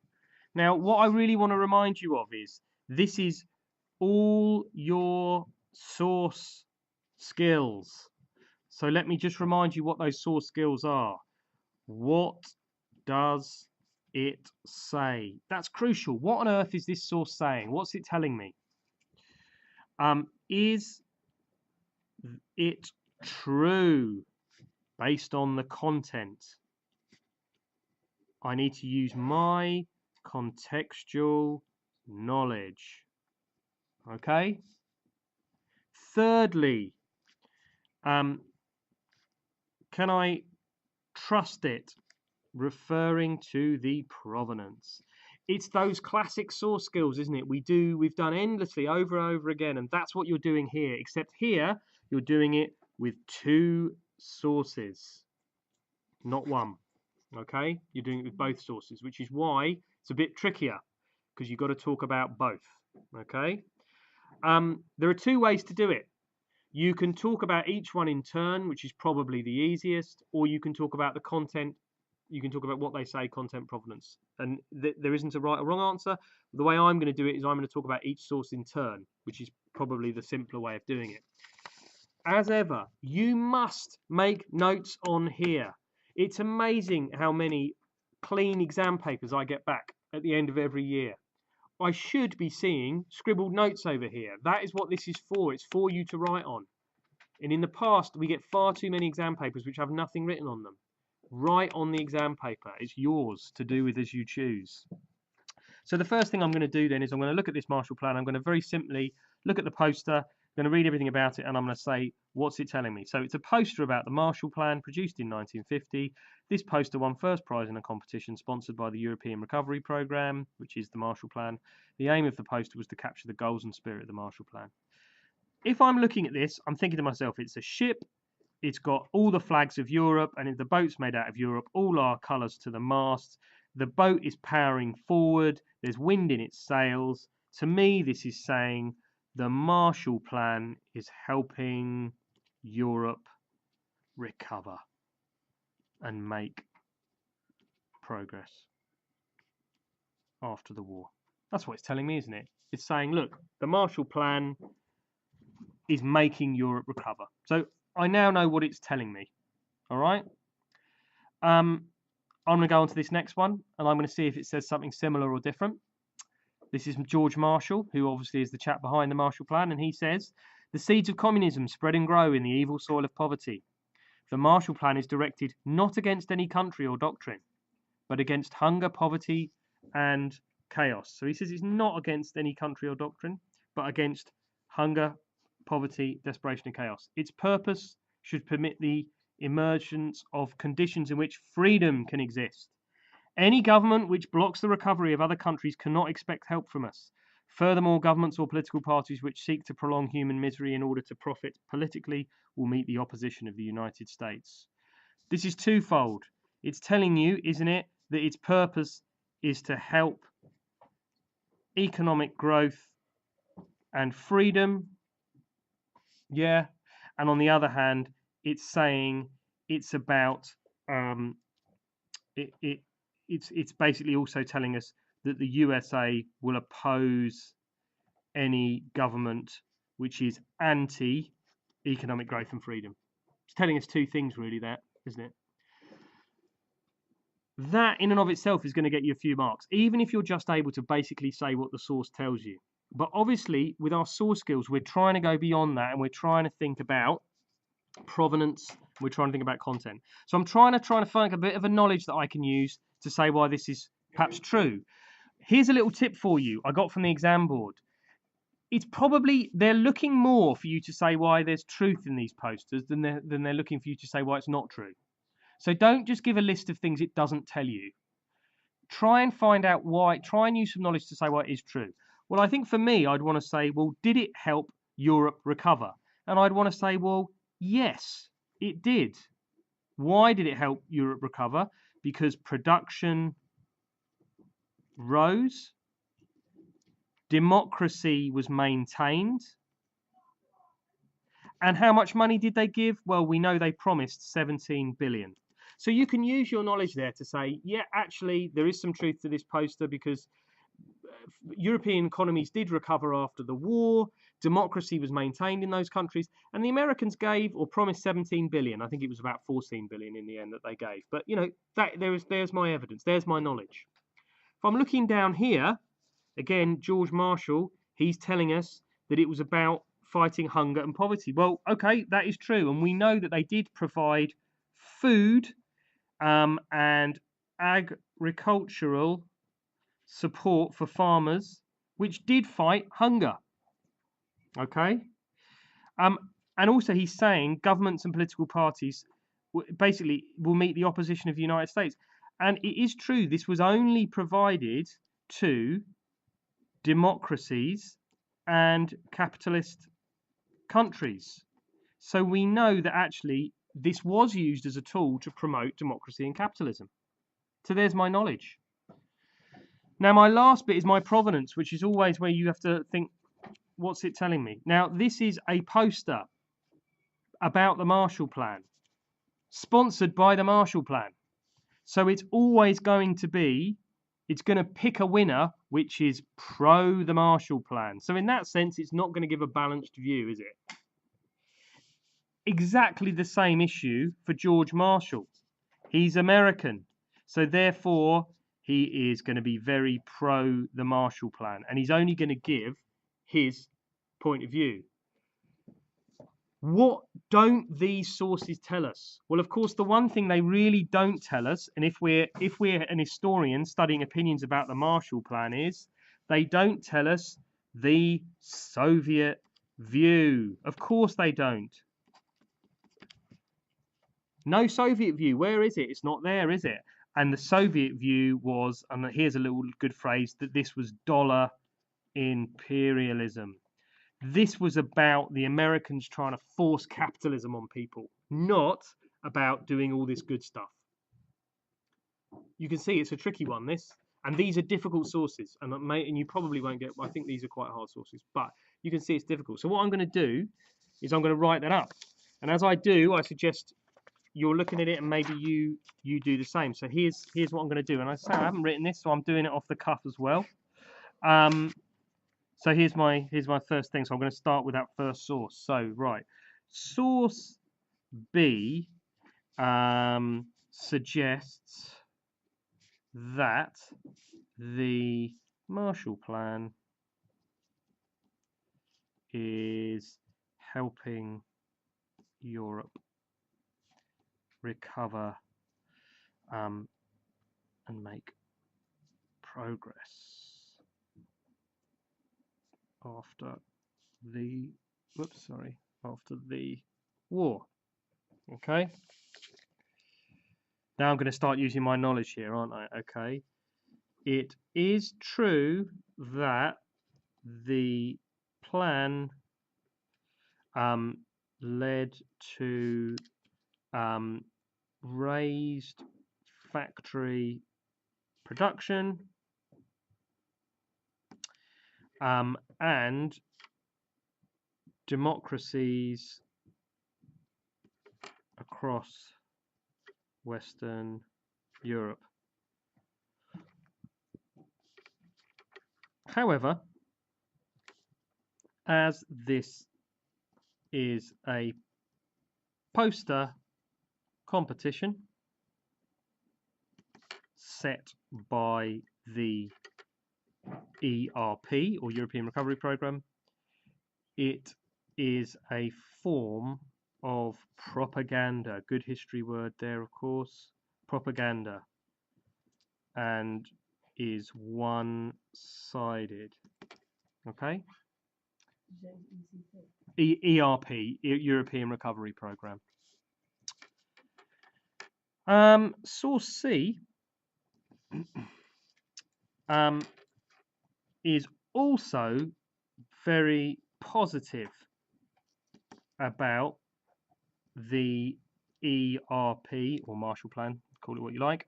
Now, what I really want to remind you of is this is all your source skills. So let me just remind you what those source skills are. What does it say? That's crucial. What on earth is this source saying? What's it telling me? Is it true based on the content? I need to use my contextual knowledge. Okay? Thirdly, can I trust it? Referring to the provenance. It's those classic source skills, isn't it? We've done endlessly over and over again, and that's what you're doing here, except here you're doing it with two sources, not one. Okay? You're doing it with both sources, which is why it's a bit trickier, because you've got to talk about both. Okay? There are two ways to do it. You can talk about each one in turn, which is probably the easiest, or you can talk about the content. You can talk about what they say, content, provenance. And there isn't a right or wrong answer. The way I'm going to do it is I'm going to talk about each source in turn, which is probably the simpler way of doing it. As ever, you must make notes on here. It's amazing how many clean exam papers I get back at the end of every year. I should be seeing scribbled notes over here. That is what this is for. It's for you to write on. And in the past, we get far too many exam papers which have nothing written on them. Write on the exam paper. It's yours to do with as you choose. So the first thing I'm going to do then is I'm going to look at this Marshall Plan. I'm going to very simply look at the poster. I'm going to read everything about it, and I'm going to say, what's it telling me? So it's a poster about the Marshall Plan produced in 1950. This poster won first prize in a competition sponsored by the European Recovery Programme, which is the Marshall Plan. The aim of the poster was to capture the goals and spirit of the Marshall Plan. If I'm looking at this, I'm thinking to myself, it's a ship. It's got all the flags of Europe, and the boat's made out of Europe, all our colours to the mast. The boat is powering forward. There's wind in its sails. To me, this is saying the Marshall Plan is helping Europe recover and make progress after the war. That's what it's telling me, isn't it? It's saying, look, the Marshall Plan is making Europe recover. So I now know what it's telling me. All right. I'm going to go on to this next one, and I'm going to see if it says something similar or different. This is George Marshall, who obviously is the chap behind the Marshall Plan, and he says, the seeds of communism spread and grow in the evil soil of poverty. The Marshall Plan is directed not against any country or doctrine, but against hunger, poverty, and chaos. So he says it's not against any country or doctrine, but against hunger, poverty, desperation, and chaos. Its purpose should permit the emergence of conditions in which freedom can exist. Any government which blocks the recovery of other countries cannot expect help from us. Furthermore, governments or political parties which seek to prolong human misery in order to profit politically will meet the opposition of the United States. This is twofold. It's telling you, isn't it, that its purpose is to help economic growth and freedom. Yeah. And on the other hand, it's saying it's about it's basically also telling us that the USA will oppose any government which is anti-economic growth and freedom. It's telling us two things really there, isn't it? That in and of itself is going to get you a few marks, even if you're just able to basically say what the source tells you. But obviously, with our source skills, we're trying to go beyond that, and we're trying to think about provenance. We're trying to think about content. So I'm trying to find a bit of a knowledge that I can use to say why this is perhaps true. Here's a little tip for you I got from the exam board. It's probably they're looking more for you to say why there's truth in these posters than they're looking for you to say why it's not true. So don't just give a list of things it doesn't tell you. Try and find out why. Try and use some knowledge to say why it is true. Well, I think for me, I'd want to say, well, did it help Europe recover? And I'd want to say, well, yes, it did. Why did it help Europe recover? Because production rose, democracy was maintained. And how much money did they give? Well, we know they promised 17 billion. So you can use your knowledge there to say, yeah, actually, there is some truth to this poster because European economies did recover after the war. Democracy was maintained in those countries. And the Americans gave or promised 17 billion. I think it was about 14 billion in the end that they gave. But, you know, there's my evidence. There's my knowledge. If I'm looking down here, again, George Marshall, he's telling us that it was about fighting hunger and poverty. Well, okay, that is true. And we know that they did provide food and agricultural support for farmers, which did fight hunger. Okay. And also he's saying governments and political parties basically will meet the opposition of the United States. And it is true, this was only provided to democracies and capitalist countries. So we know that actually this was used as a tool to promote democracy and capitalism. So there's my knowledge. Now my last bit is my provenance, which is always where you have to think, what's it telling me? Now this is a poster about the Marshall Plan, sponsored by the Marshall Plan. So it's always going to be, it's going to pick a winner which is pro the Marshall Plan. So in that sense, it's not going to give a balanced view, is it? Exactly the same issue for George Marshall. He's American, so therefore he is going to be very pro the Marshall Plan, and he's only going to give his point of view. What don't these sources tell us? Well, of course, the one thing they really don't tell us, and if we're an historian studying opinions about the Marshall Plan, is they don't tell us the Soviet view. Of course they don't. No Soviet view. Where is it? It's not there, is it? And the Soviet view was, and here's a little good phrase, that this was dollar imperialism. This was about the Americans trying to force capitalism on people, not about doing all this good stuff. You can see it's a tricky one, this. And these are difficult sources. And you probably won't get, I think these are quite hard sources. But you can see it's difficult. So what I'm going to do is I'm going to write that up. And as I do, I suggest you're looking at it and maybe you do the same. So here's what I'm going to do. And I say I haven't written this, so I'm doing it off the cuff as well. So here's my first thing. So I'm going to start with that first source. So right, source B suggests that the Marshall Plan is helping Europe recover and make progress after the war. Okay. Now I'm going to start using my knowledge here, aren't I? Okay. It is true that the plan led to raised factory production and democracies across Western Europe. However, as this is a poster competition set by the ERP, or European Recovery Programme, it is a form of propaganda. Good history word there, of course. Propaganda. And is one-sided. Okay? ERP, European Recovery Programme. Source C is also very positive about the ERP or Marshall Plan, call it what you like,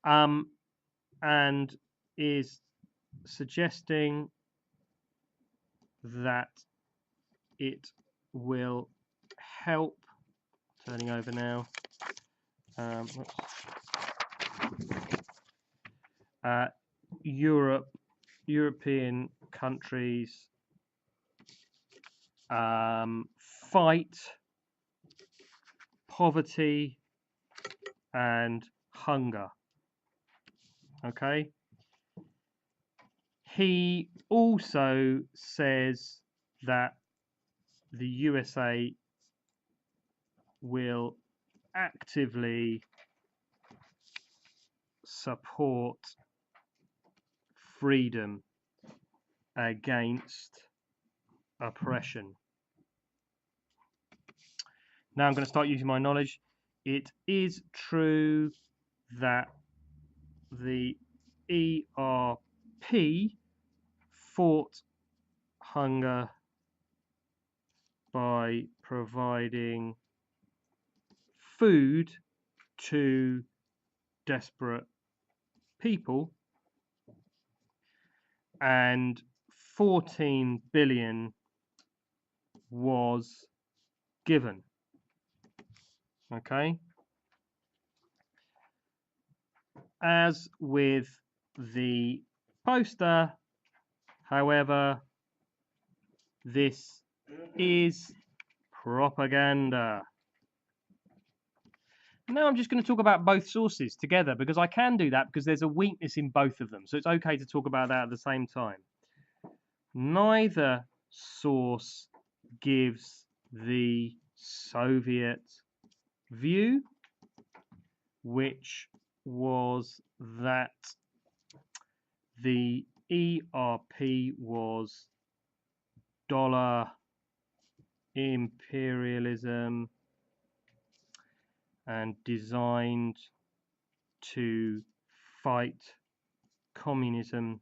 and is suggesting that it will help. Turning over now. European countries fight poverty and hunger. Okay. He also says that the USA will actively support freedom against oppression. Now I'm going to start using my knowledge. It is true that the ERP fought hunger by providing food to desperate people, and 14 billion was given. Okay. As with the poster, however, this is propaganda. Now I'm just going to talk about both sources together, because I can do that because there's a weakness in both of them. So it's okay to talk about that at the same time. Neither source gives the Soviet view, which was that the ERP was dollar imperialism and designed to fight communism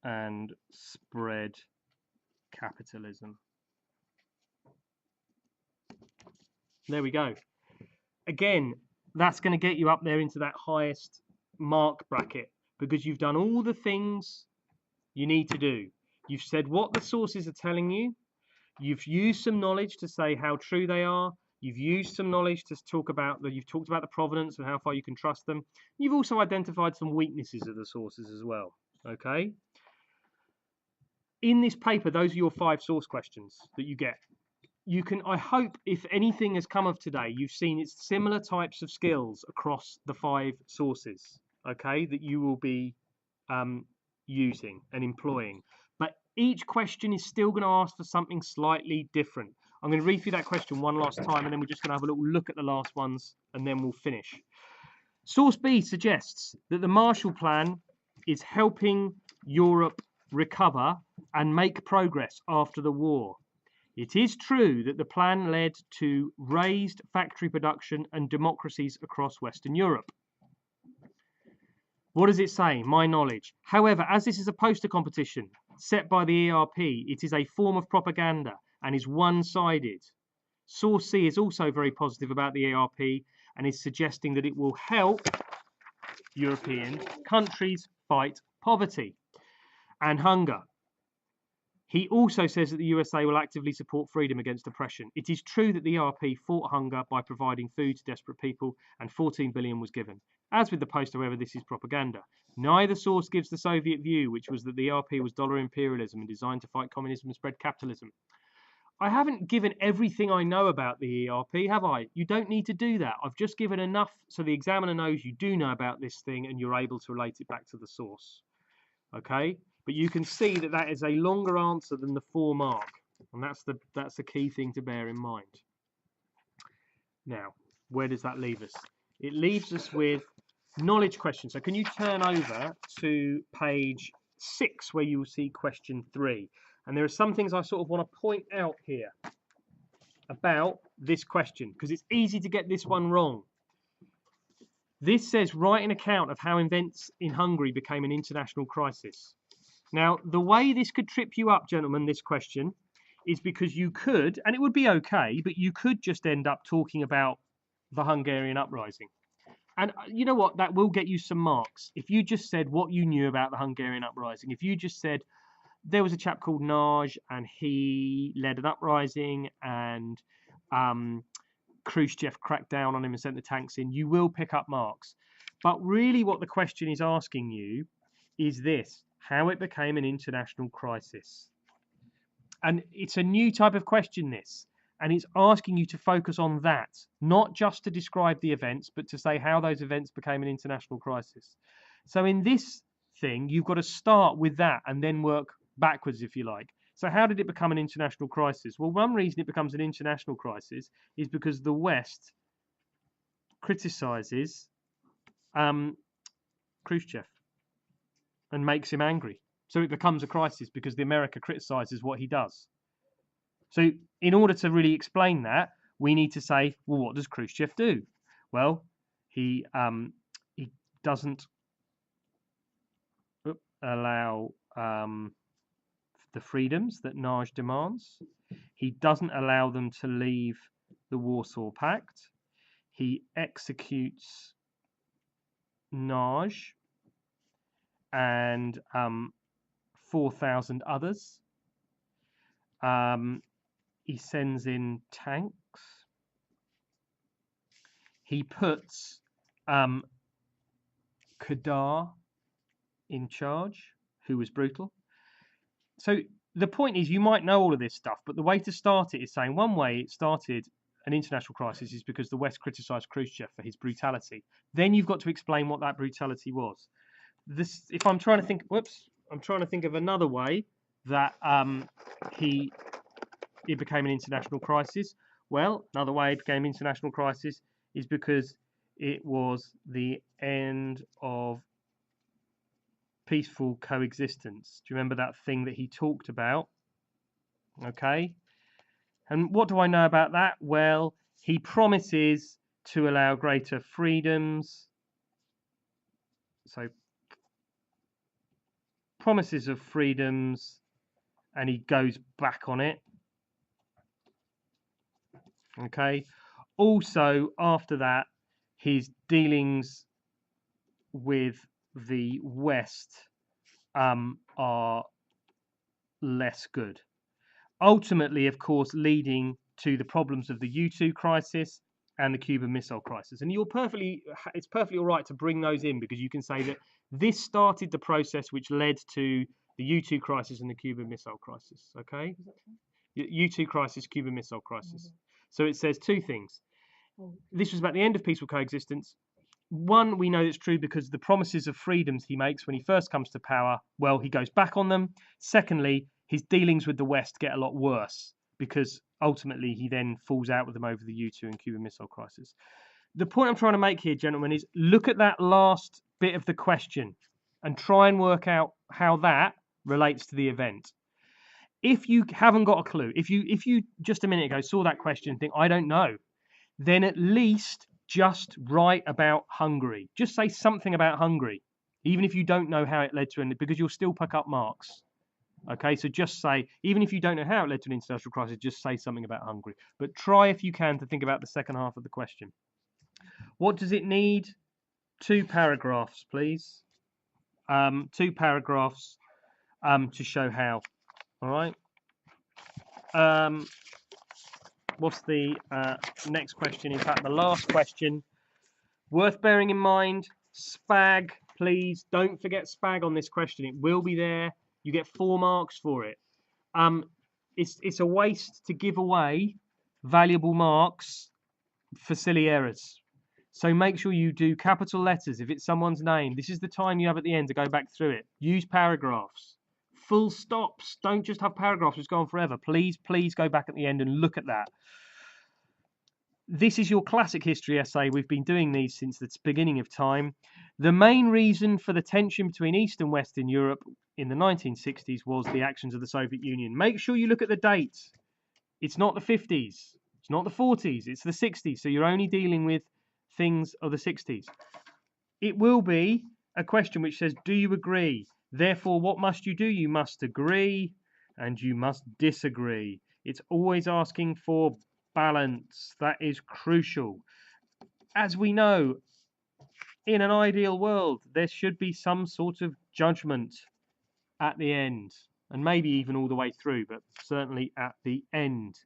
and spread capitalism. There we go. Again, that's going to get you up there into that highest mark bracket, because you've done all the things you need to do. You've said what the sources are telling you. You've used some knowledge to say how true they are. You've used some knowledge to talk about that. You've talked about the provenance and how far you can trust them. You've also identified some weaknesses of the sources as well. Okay. In this paper, those are your 5 source questions that you get. You can, I hope, if anything has come of today, you've seen it's similar types of skills across the 5 sources, okay, that you will be using and employing. But each question is still going to ask for something slightly different. I'm going to read through that question one last time, and then we're just going to have a little look at the last ones, and then we'll finish. Source B suggests that the Marshall Plan is helping Europe recover and make progress after the war. It is true that the plan led to raised factory production and democracies across Western Europe. What does it say? My knowledge. However, as this is a poster competition set by the ERP, it is a form of propaganda and is one-sided. Source C is also very positive about the ERP and is suggesting that it will help European countries fight poverty and hunger. He also says that the USA will actively support freedom against oppression. It is true that the ERP fought hunger by providing food to desperate people, and 14 billion was given. As with the poster, however, this is propaganda. Neither source gives the Soviet view, which was that the ERP was dollar imperialism and designed to fight communism and spread capitalism. I haven't given everything I know about the ERP, have I? You don't need to do that. I've just given enough so the examiner knows you do know about this thing and you're able to relate it back to the source. Okay? But you can see that that is a longer answer than the 4 mark. And that's the key thing to bear in mind. Now, where does that leave us? It leaves us with knowledge questions. So can you turn over to page 6 where you will see question 3. And there are some things I sort of want to point out here about this question, because it's easy to get this one wrong. This says, write an account of how events in Hungary became an international crisis. Now, the way this could trip you up, gentlemen, this question, is because you could, and it would be okay, but you could just end up talking about the Hungarian uprising. And you know what? That will get you some marks. If you just said what you knew about the Hungarian uprising, if you just said there was a chap called Nagy and he led an uprising and Khrushchev cracked down on him and sent the tanks in, you will pick up marks. But really what the question is asking you is this: how it became an international crisis. And it's a new type of question, this. And it's asking you to focus on that, not just to describe the events, but to say how those events became an international crisis. So in this thing, you've got to start with that and then work backwards, if you like. So how did it become an international crisis? Well, one reason it becomes an international crisis is because the West criticizes Khrushchev and makes him angry. So it becomes a crisis because the America criticizes what he does. So in order to really explain that, we need to say, well, what does Khrushchev do? Well, he doesn't allow the freedoms that Nagy demands. He doesn't allow them to leave the Warsaw Pact. He executes Nagy and 4,000 others. He sends in tanks. He puts Kadar in charge, who was brutal. So the point is, you might know all of this stuff, but the way to start it is saying one way it started an international crisis is because the West criticized Khrushchev for his brutality. Then you've got to explain what that brutality was. This, if I'm trying to think, I'm trying to think of another way that it became an international crisis. Well, another way it became an international crisis is because it was the end of peaceful coexistence. Do you remember that thing that he talked about? Okay. And what do I know about that? Well, he promises to allow greater freedoms. So, promises of freedoms, and he goes back on it. Okay. Also, after that, his dealings with the West are less good. Ultimately, of course, leading to the problems of the U2 crisis and the Cuban Missile Crisis. And it's perfectly all right to bring those in, because you can say that this started the process which led to the U2 crisis and the Cuban Missile Crisis. Okay? U2 crisis, Cuban Missile Crisis. So it says two things. This was about the end of peaceful coexistence. One, we know it's true because the promises of freedoms he makes when he first comes to power, well, he goes back on them. Secondly, his dealings with the West get a lot worse because ultimately he then falls out with them over the U2 and Cuban Missile Crisis. The point I'm trying to make here, gentlemen, is look at that last bit of the question and try and work out how that relates to the event. If you haven't got a clue, if you just a minute ago saw that question and think, I don't know, then at least just write about Hungary. Just say something about Hungary, even if you don't know how it led to it, because you'll still pick up marks. Okay, so just say, even if you don't know how it led to an international crisis, just say something about Hungary. But try, if you can, to think about the second half of the question. What does it need? 2 paragraphs, please. 2 paragraphs to show how. All right. What's the next question? In fact, the last question. Worth bearing in mind, SPAG, please. Don't forget SPAG on this question. It will be there. You get 4 marks for it. It's a waste to give away valuable marks for silly errors. So make sure you do capital letters. If it's someone's name, this is the time you have at the end to go back through it. Use paragraphs. Full stops. Don't just have paragraphs which go on forever. Please go back at the end and look at that. This is your classic history essay. We've been doing these since the beginning of time. The main reason for the tension between East and West in Europe in the 1960s was the actions of the Soviet Union. Make sure you look at the dates. It's not the 50s. It's not the 40s. It's the 60s. So you're only dealing with things of the 60s. it will be a question which says, do you agree? Therefore, what must you do? You must agree and you must disagree. It's always asking for balance. That is crucial. As we know, in an ideal world, there should be some sort of judgment at the end, and maybe even all the way through, but certainly at the end.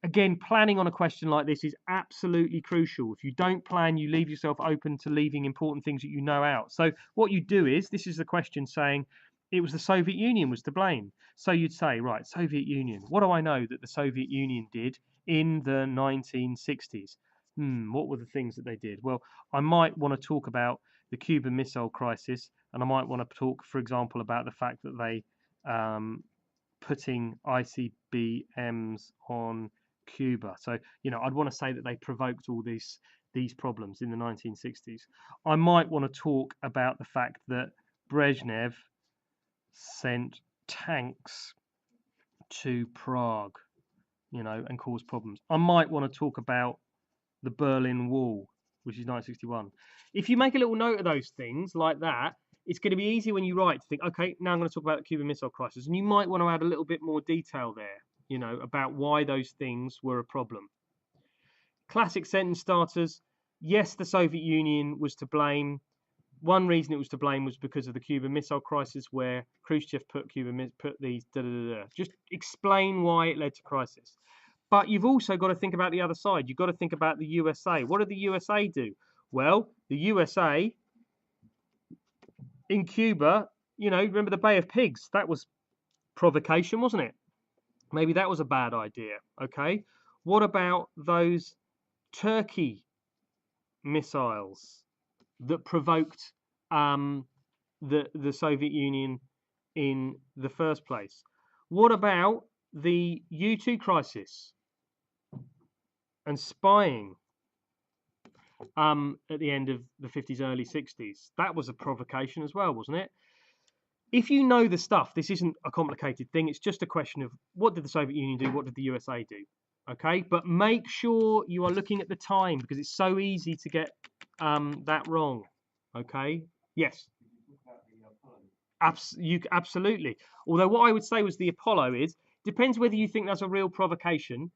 Again, planning on a question like this is absolutely crucial. If you don't plan, you leave yourself open to leaving important things that you know out. So what you do is, this is the question saying, it was the Soviet Union was to blame. So you'd say, right, Soviet Union, what do I know that the Soviet Union did in the 1960s? What were the things that they did? Well, I might want to talk about the Cuban Missile Crisis, and I might want to talk, for example, about the fact that they putting ICBMs on Cuba. So, you know, I'd want to say that they provoked all these problems in the 1960s. I might want to talk about the fact that Brezhnev sent tanks to Prague, you know, and caused problems. I might want to talk about the Berlin Wall, which is 1961. If you make a little note of those things like that, it's going to be easy when you write to think, okay, now I'm going to talk about the Cuban Missile Crisis. And you might want to add a little bit more detail there, you know, about why those things were a problem. Classic sentence starters. Yes, the Soviet Union was to blame. One reason it was to blame was because of the Cuban Missile Crisis, where Khrushchev put these Just explain why it led to crisis. But you've also got to think about the other side. You've got to think about the USA. What did the USA do? Well, the USA in Cuba, you know, remember the Bay of Pigs? That was provocation, wasn't it? Maybe that was a bad idea. Okay. What about those Turkey missiles that provoked the Soviet Union in the first place? What about the U2 crisis and spying at the end of the 50s, early 60s? That was a provocation as well, wasn't it? If you know the stuff, this isn't a complicated thing. It's just a question of what did the Soviet Union do? What did the USA do? Okay, but make sure you are looking at the time, because it's so easy to get that wrong. Okay, yes. Absolutely. Although what I would say was the Apollo depends whether you think that's a real provocation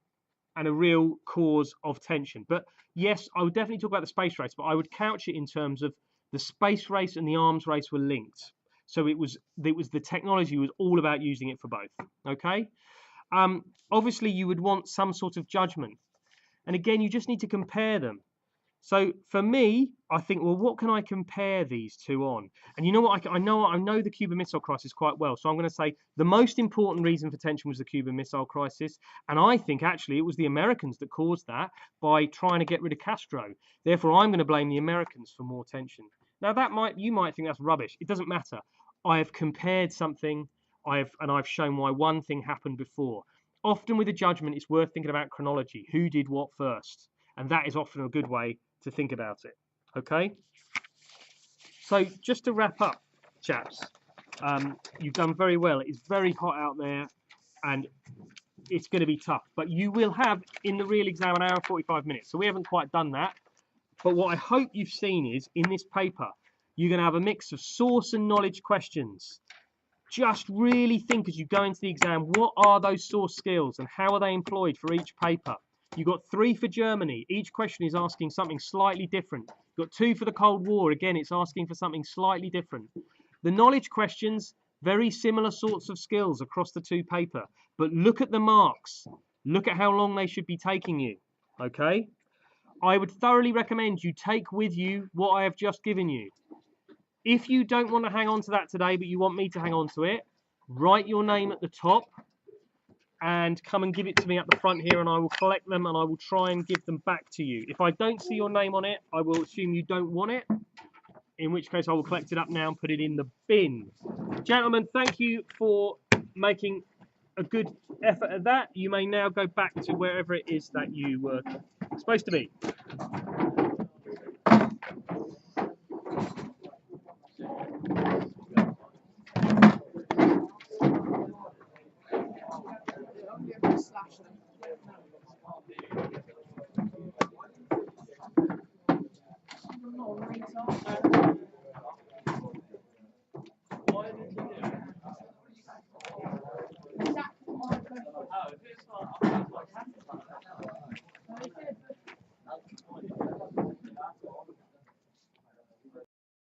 and a real cause of tension. But yes, I would definitely talk about the space race, but I would couch it in terms of the space race and the arms race were linked. So it was the technology was all about using it for both. Okay. Obviously, you would want some sort of judgment, and again, you just need to compare them. So for me, I think, well, what can I compare these two on? And you know what? I know the Cuban Missile Crisis quite well. So I'm going to say the most important reason for tension was the Cuban Missile Crisis. And I think actually it was the Americans that caused that by trying to get rid of Castro. Therefore, I'm going to blame the Americans for more tension. Now you might think that's rubbish. It doesn't matter. I have compared something. I've shown why one thing happened before. Often with a judgment, it's worth thinking about chronology. Who did what first? And that is often a good way to think about it. Okay, so just to wrap up, chaps, you've done very well. It's very hot out there and it's going to be tough, but you will have in the real exam an hour and 45 minutes, so we haven't quite done that. But what I hope you've seen is in this paper you're going to have a mix of source and knowledge questions. Just really think as you go into the exam, what are those source skills and how are they employed for each paper? You've got 3 for Germany. Each question is asking something slightly different. You've got 2 for the Cold War. Again, it's asking for something slightly different. The knowledge questions, very similar sorts of skills across the 2 paper. But look at the marks. Look at how long they should be taking you. Okay? I would thoroughly recommend you take with you what I have just given you. If you don't want to hang on to that today, but you want me to hang on to it, write your name at the top and come and give it to me at the front here, and I will collect them and I will try and give them back to you. If I don't see your name on it, I will assume you don't want it, in which case I will collect it up now and put it in the bin. Gentlemen, thank you for making a good effort at that. You may now go back to wherever it is that you were supposed to be. Slash them.